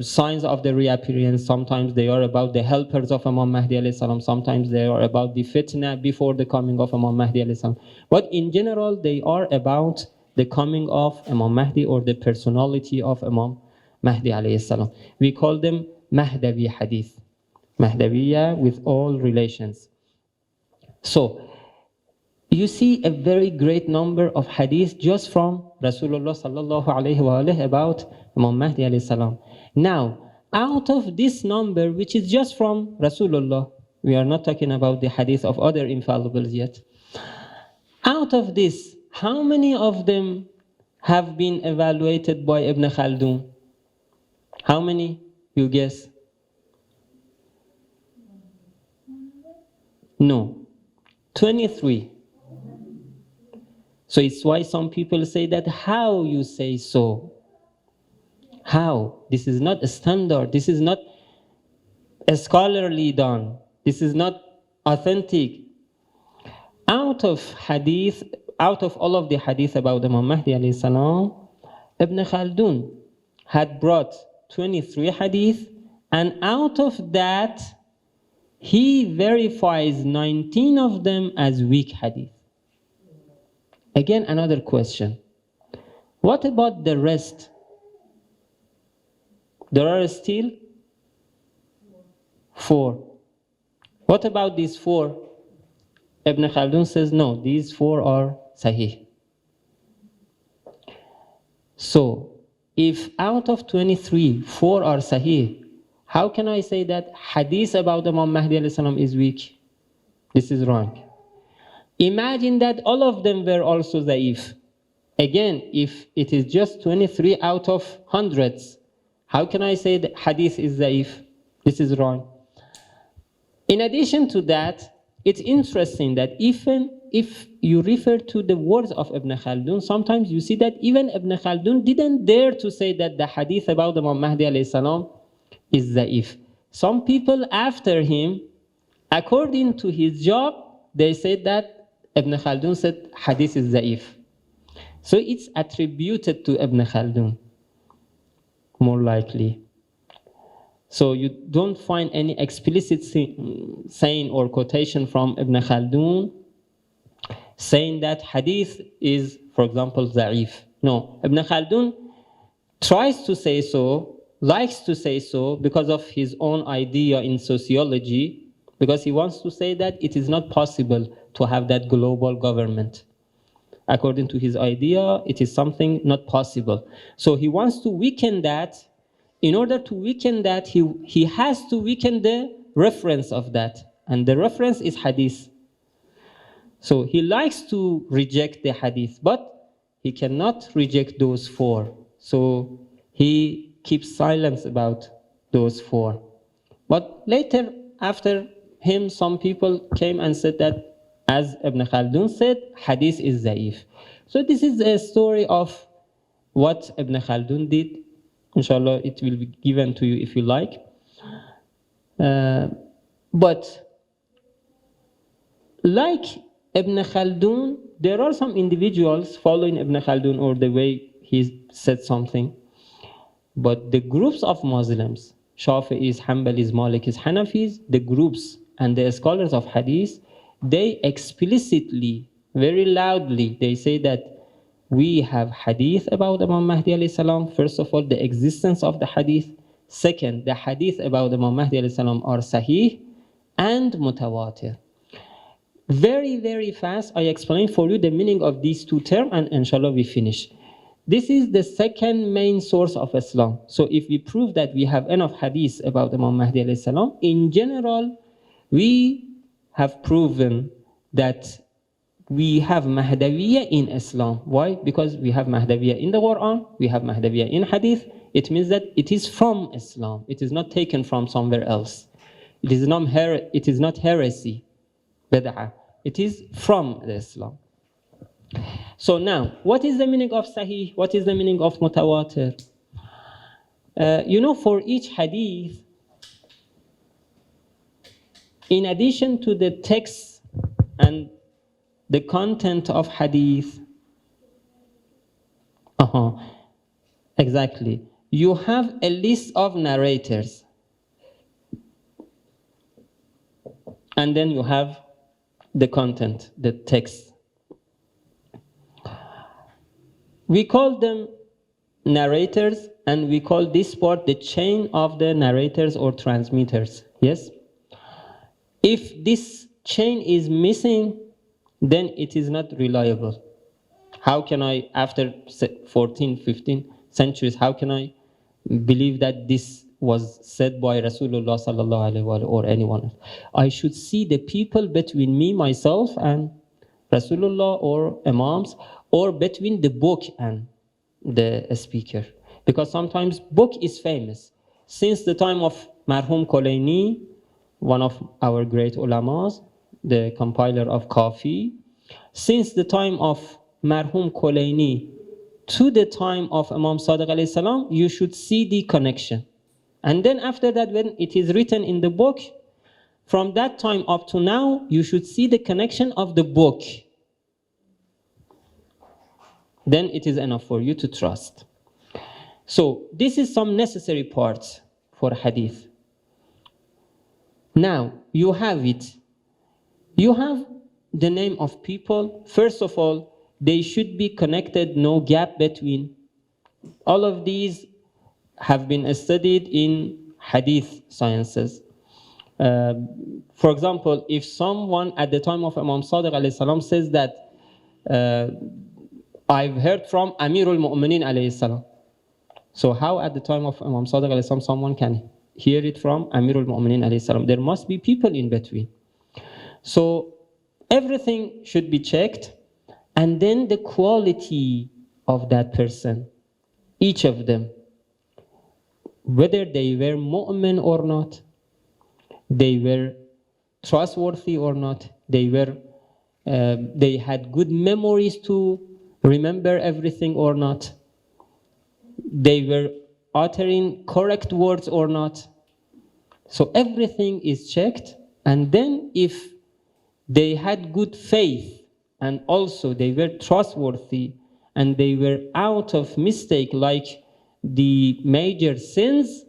signs of the reappearance, sometimes they are about the helpers of Imam Mahdi alayhi salam, sometimes they are about the fitna before the coming of Imam Mahdi alayhi salam. But in general, they are about the coming of Imam Mahdi or the personality of Imam Mahdi alayhi salam. We call them Mahdawi hadith. Mahdawiya with all relations. So, you see a very great number of hadith just from Rasulullah sallallahu alayhi wa alayhi about Imam Mahdi alayhi salam. Now, out of this number, which is just from Rasulullah, we are not talking about the hadith of other infallibles yet. Out of this, how many of them have been evaluated by Ibn Khaldun? How many, you guess? No, 23. So it's why some people say that, how you say so? How? This is not a standard. This is not a scholarly done. This is not authentic. Out of hadith, out of all of the hadith about Imam Mahdi alayhi salam, Ibn Khaldun had brought 23 hadith, and out of that, he verifies 19 of them as weak hadith. Again, another question. What about the rest? There are still 4. What about these 4? Ibn Khaldun says, no, these 4 are sahih. So, if out of 23, 4 are sahih, How can I say that hadith about Imam Mahdi alayhi salam is weak? This is wrong. Imagine that all of them were also da'if. Again, if it is just 23 out of hundreds, how can I say that hadith is da'if? This is wrong. In addition to that, it's interesting that even if you refer to the words of Ibn Khaldun, sometimes you see that even Ibn Khaldun didn't dare to say that the hadith about Imam Mahdi alayhi salam is da'if. Some people after him, according to his job, they said that Ibn Khaldun said hadith is da'if. So it's attributed to Ibn Khaldun, more likely. So you don't find any explicit saying or quotation from Ibn Khaldun saying that hadith is, for example, da'if. No, Ibn Khaldun tries to say so, likes to say so because of his own idea in sociology, because he wants to say that it is not possible to have that global government. According to his idea, it is something not possible. So he wants to weaken that. In order to weaken that, he has to weaken the reference of that. And the reference is hadith. So he likes to reject the hadith, but he cannot reject those four. So he keeps silence about those four. But later, after him, some people came and said that, as Ibn Khaldun said, hadith is da'if. So this is a story of what Ibn Khaldun did. Inshallah, it will be given to you if you like. But like Ibn Khaldun, there are some individuals following Ibn Khaldun or the way he said something. But the groups of Muslims, Shafi'is, Hanbalis, Malikis, Hanafis, the groups and the scholars of hadith, they explicitly, very loudly, they say that we have hadith about Imam Mahdi alayhi salam. First of all, the existence of the hadith. Second, the hadith about Imam Mahdi alayhi salam are sahih and mutawatir. Very, very fast, I explain for you the meaning of these two terms, and inshallah we finish. This is the second main source of Islam. So if we prove that we have enough hadith about Imam Mahdi alayhi salam, in general, we have proven that we have Mahdawiyya in Islam. Why? Because we have Mahdawiyya in the Quran, we have Mahdawiyya in Hadith. It means that it is from Islam. It is not taken from somewhere else. It is not heresy, bid'ah. It is from Islam. So now, what is the meaning of Sahih? What is the meaning of Mutawatir? For each hadith, in addition to the text and the content of hadith, exactly, you have a list of narrators, and then you have the content, the text. We call them narrators, and we call this part the chain of the narrators or transmitters. Yes? If this chain is missing, then it is not reliable. How can I, after 14, 15 centuries, how can I believe that this was said by Rasulullah sallallahu alaihi wasallam or anyone else? I should see the people between me, myself, and Rasulullah or Imams, or between the book and the speaker. Because sometimes book is famous. Since the time of Marhum Kolaini, one of our great ulamas, the compiler of Kafi, since the time of Marhum Kolaini to the time of Imam Sadiq alayhi salam, you should see the connection. And then after that, when it is written in the book, from that time up to now, you should see the connection of the book. Then it is enough for you to trust. So this is some necessary parts for hadith. Now, you have it. You have the name of people. First of all, they should be connected, no gap between. All of these have been studied in hadith sciences. For example, if someone at the time of Imam Sadiq alayhi salam says that I've heard from Amirul Mu'minin alayhi salam. So how at the time of Imam Sadiq alayhi salam someone can hear it from Amir al-Mu'minin alayhi salam. There must be people in between. So everything should be checked, and then the quality of that person, each of them, whether they were mu'min or not, they were trustworthy or not, they had good memories to remember everything or not, they were uttering correct words or not. So everything is checked, and then if they had good faith and also they were trustworthy and they were out of mistake like the major sins,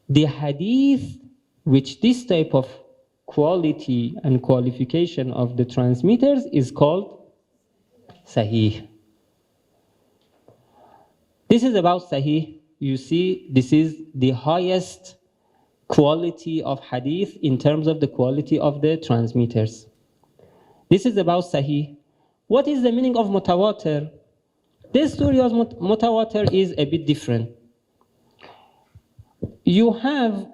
the hadith, which this type of quality and qualification of the transmitters is called Sahih. This is about Sahih. You see, this is the highest quality of hadith in terms of the quality of the transmitters. This is about Sahih. What is the meaning of Mutawatir? This story of Mutawatir is a bit different. You have,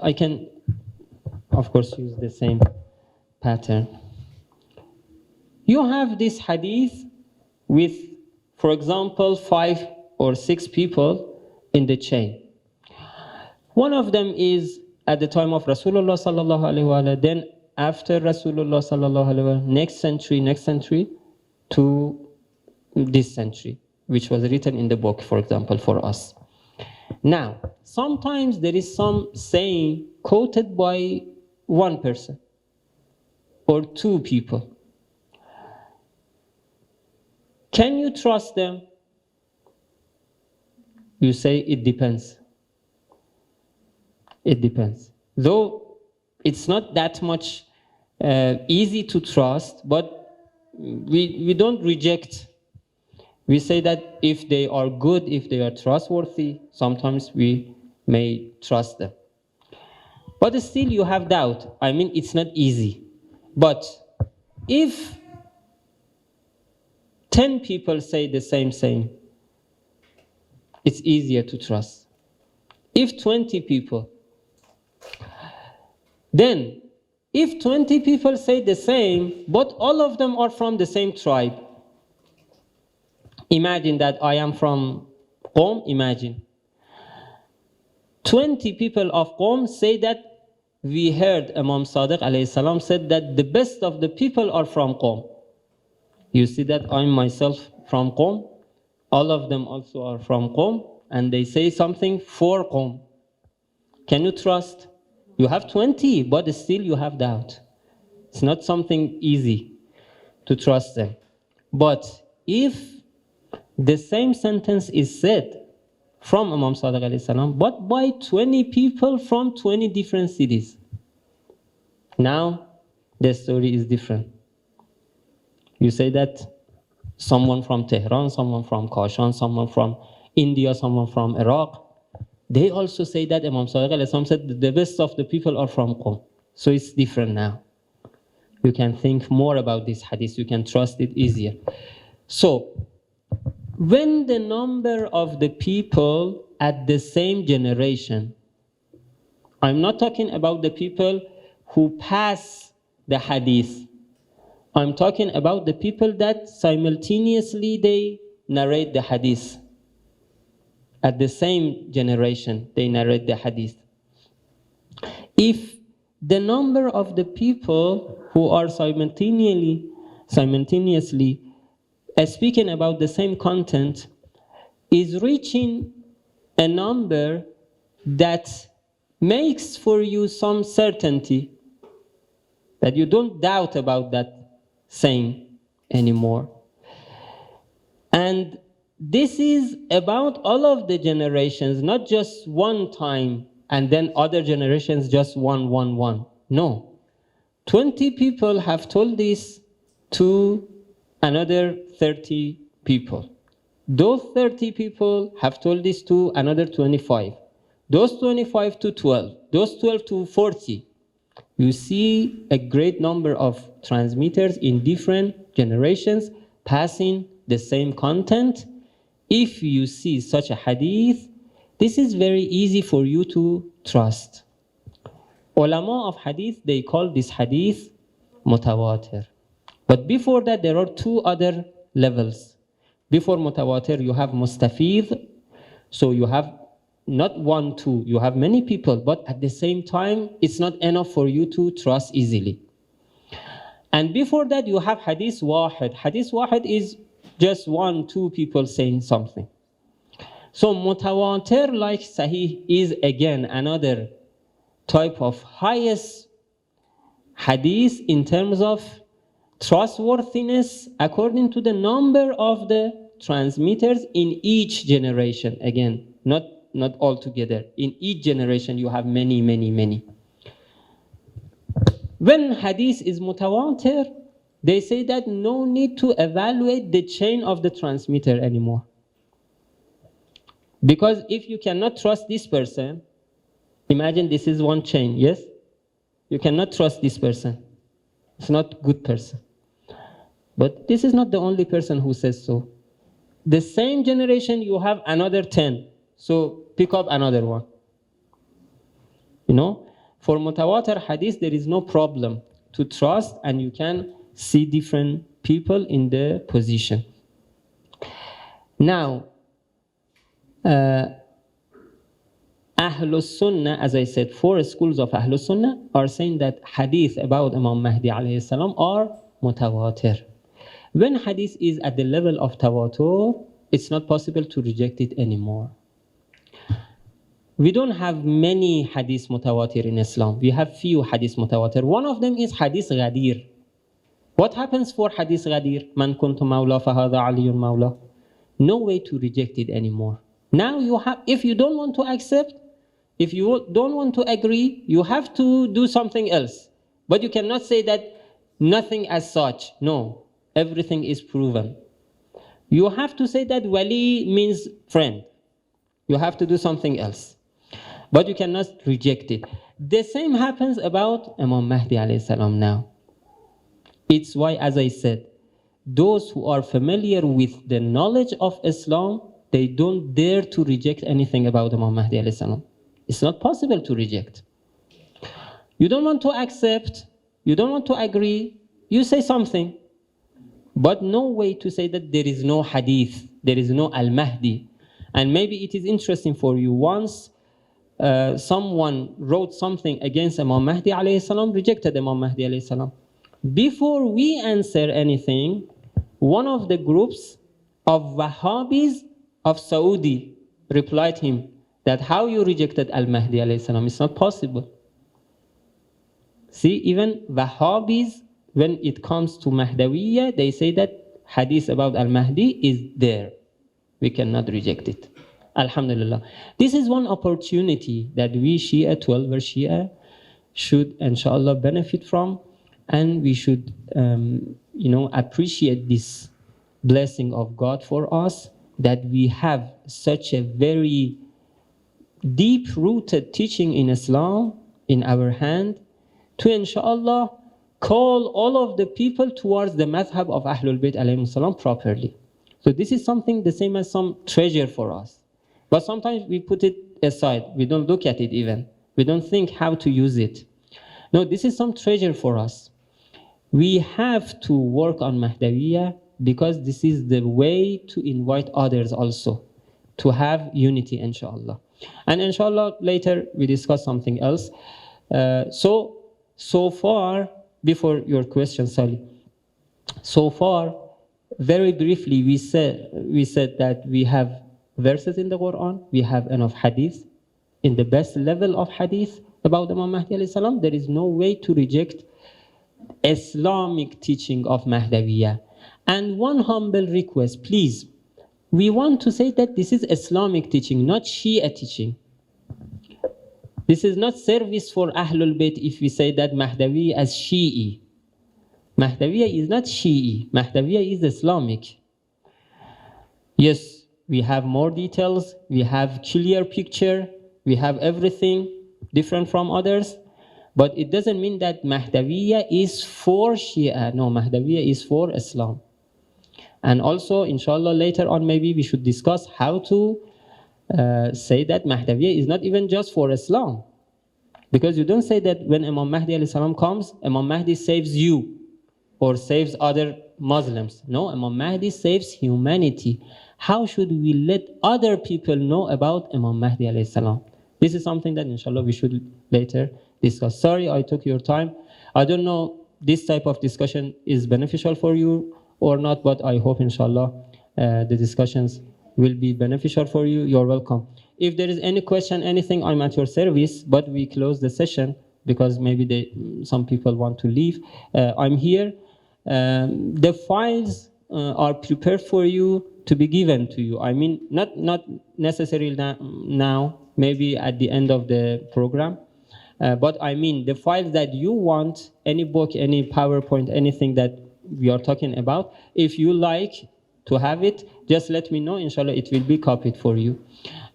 I can, of course, use the same pattern. You have this hadith with, for example, 5 or 6 people in the chain. One of them is at the time of Rasulullah sallallahu alaihi wasallam, then after Rasulullah sallallahu alaihi wasallam, next century to this century, which was written in the book, for example, for us. Now, sometimes there is some saying quoted by one person or 2 people. Can you trust them? You say it depends. It depends. Though it's not that much easy to trust, but we don't reject. We say that if they are good, if they are trustworthy, sometimes we may trust them. But still you have doubt. I mean, it's not easy. But if 10 people say the same thing, it's easier to trust. If 20 people, then if 20 people say the same, but all of them are from the same tribe, imagine that I am from Qom, imagine. 20 people of Qom say that we heard Imam Sadiq alayhi salam said that the best of the people are from Qom. You see that I'm myself from Qom, all of them also are from Qom, and they say something for Qom. Can you trust? You have 20, but still you have doubt. It's not something easy to trust them. But if the same sentence is said from Imam Sadiq alayhi salam, but by 20 people from 20 different cities, now the story is different. You say that someone from Tehran, someone from Kashan, someone from India, someone from Iraq, they also say that Imam Sadiq alayhi salam said that the best of the people are from Qom. So it's different now. You can think more about this hadith, you can trust it easier. So, when the number of the people at the same generation, I'm not talking about the people who pass the hadith, I'm talking about the people that simultaneously they narrate the hadith. At the same generation, they narrate the hadith. If the number of the people who are simultaneously speaking about the same content is reaching a number that makes for you some certainty, that you don't doubt about that saying anymore. And this is about all of the generations, not just one time and then other generations just one. No. 20 people have told this to another 30 people. Those 30 people have told this to another 25. Those 25 to 12. Those 12 to 40. You see a great number of transmitters in different generations passing the same content. If you see such a hadith, This is very easy for you to trust. Ulama of hadith, they call this hadith mutawatir. But before that, there are two other levels. Before mutawatir, you have mustafid. So you have not one, two, you have many people, but at the same time, it's not enough for you to trust easily. And before that, you have hadith wahid. Hadith wahid is just one, two people saying something. So mutawatir, like sahih, is again another type of highest hadith in terms of trustworthiness according to the number of the transmitters in each generation. Again, not all together. In each generation, you have many. When hadith is mutawatir, they say that no need to evaluate the chain of the transmitter anymore. Because if you cannot trust this person, imagine this is one chain, yes? You cannot trust this person. It's not a good person. But this is not the only person who says so. The same generation, you have another 10. So pick up another one. You know, for mutawatir hadith, there is no problem to trust, and you can see different people in the position. Now, Ahlul Sunnah, as I said, 4 schools of Ahlul Sunnah are saying that hadith about Imam Mahdi alayhi salam are mutawatir. When hadith is at the level of tawatur, it's not possible to reject it anymore. We don't have many hadith mutawatir in Islam. We have few hadith mutawatir. One of them is hadith ghadir. What happens for hadith ghadir? Man kuntu mawla fahadha aliyun mawla. No way to reject it anymore. Now you have, if you don't want to accept, if you don't want to agree, you have to do something else. But you cannot say that nothing as such. No, everything is proven. You have to say that wali means friend. You have to do something else. But you cannot reject it. The same happens about Imam Mahdi alayhi salam now. It's why, as I said, those who are familiar with the knowledge of Islam, they don't dare to reject anything about Imam Mahdi alayhi salam. It's not possible to reject. You don't want to accept, you don't want to agree, you say something. But no way to say that there is no hadith, there is no al-Mahdi. And maybe it is interesting for you, once someone wrote something against Imam Mahdi alayhi salam, rejected Imam Mahdi alayhi salam. Before we answer anything, one of the groups of Wahhabis of Saudi replied him that how you rejected al-Mahdi alayhi salam, it's not possible. See, even Wahhabis, when it comes to Mahdawiyya, they say that hadith about al-Mahdi is there. We cannot reject it. Alhamdulillah. This is one opportunity that we Shia, 12er Shia, should inshallah benefit from, and we should appreciate this blessing of God for us, that we have such a very deep-rooted teaching in Islam in our hand, to inshallah call all of the people towards the madhab of Ahlul Bayt alayhim salam properly. So this is something the same as some treasure for us. But sometimes we put it aside. We don't look at it even. We don't think how to use it. No, this is some treasure for us. We have to work on Mahdawiyya because this is the way to invite others also to have unity, inshallah. And inshallah, later we discuss something else. So far, before your question, Sally, so far, very briefly, we said that we have verses in the Quran, we have enough hadith. In the best level of hadith about Imam Mahdi alayhi salam, there is no way to reject Islamic teaching of Mahdawiyya. And one humble request, please, we want to say that this is Islamic teaching, not Shia teaching. This is not service for Ahlul Bayt if we say that Mahdawiyya as Shi'i. Mahdawiyya is not Shi'i. Mahdawiyya is Islamic. Yes, we have more details, we have clear picture, we have everything different from others, but it doesn't mean that Mahdawiyya is for Shia. No, Mahdawiyya is for Islam. And also, inshallah, later on maybe we should discuss how to say that Mahdaviya is not even just for Islam. Because you don't say that when Imam Mahdi alayhi salam comes, Imam Mahdi saves you or saves other Muslims. No, Imam Mahdi saves humanity. How should we let other people know about Imam Mahdi alayhi salam? This is something that inshallah we should later discuss. Sorry I took your time. I don't know this type of discussion is beneficial for you or not, but I hope inshallah the discussions will be beneficial for you. You're welcome. If there is any question, anything, I'm at your service, but we close the session because maybe some people want to leave. I'm here. The files are prepared for you to be given to you. I mean, not necessarily now, maybe at the end of the program. But I mean, the files that you want, any book, any PowerPoint, anything that we are talking about, if you like to have it, just let me know. Inshallah, it will be copied for you.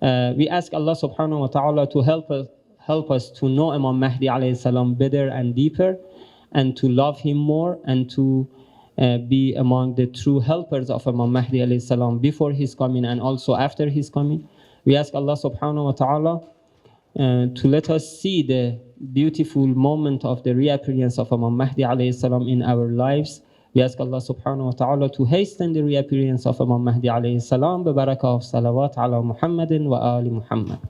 We ask Allah subhanahu wa ta'ala to help us to know Imam Mahdi alayhi salam better and deeper, and to love him more, and to be among the true helpers of Imam Mahdi alayhi salam before his coming and also after his coming. We ask Allah subhanahu wa ta'ala to let us see the beautiful moment of the reappearance of Imam Mahdi alayhi salam in our lives. We ask Allah subhanahu wa ta'ala to hasten the reappearance of Imam Mahdi alayhi salam bi barakah of salawat ala Muhammadin wa ali Muhammad.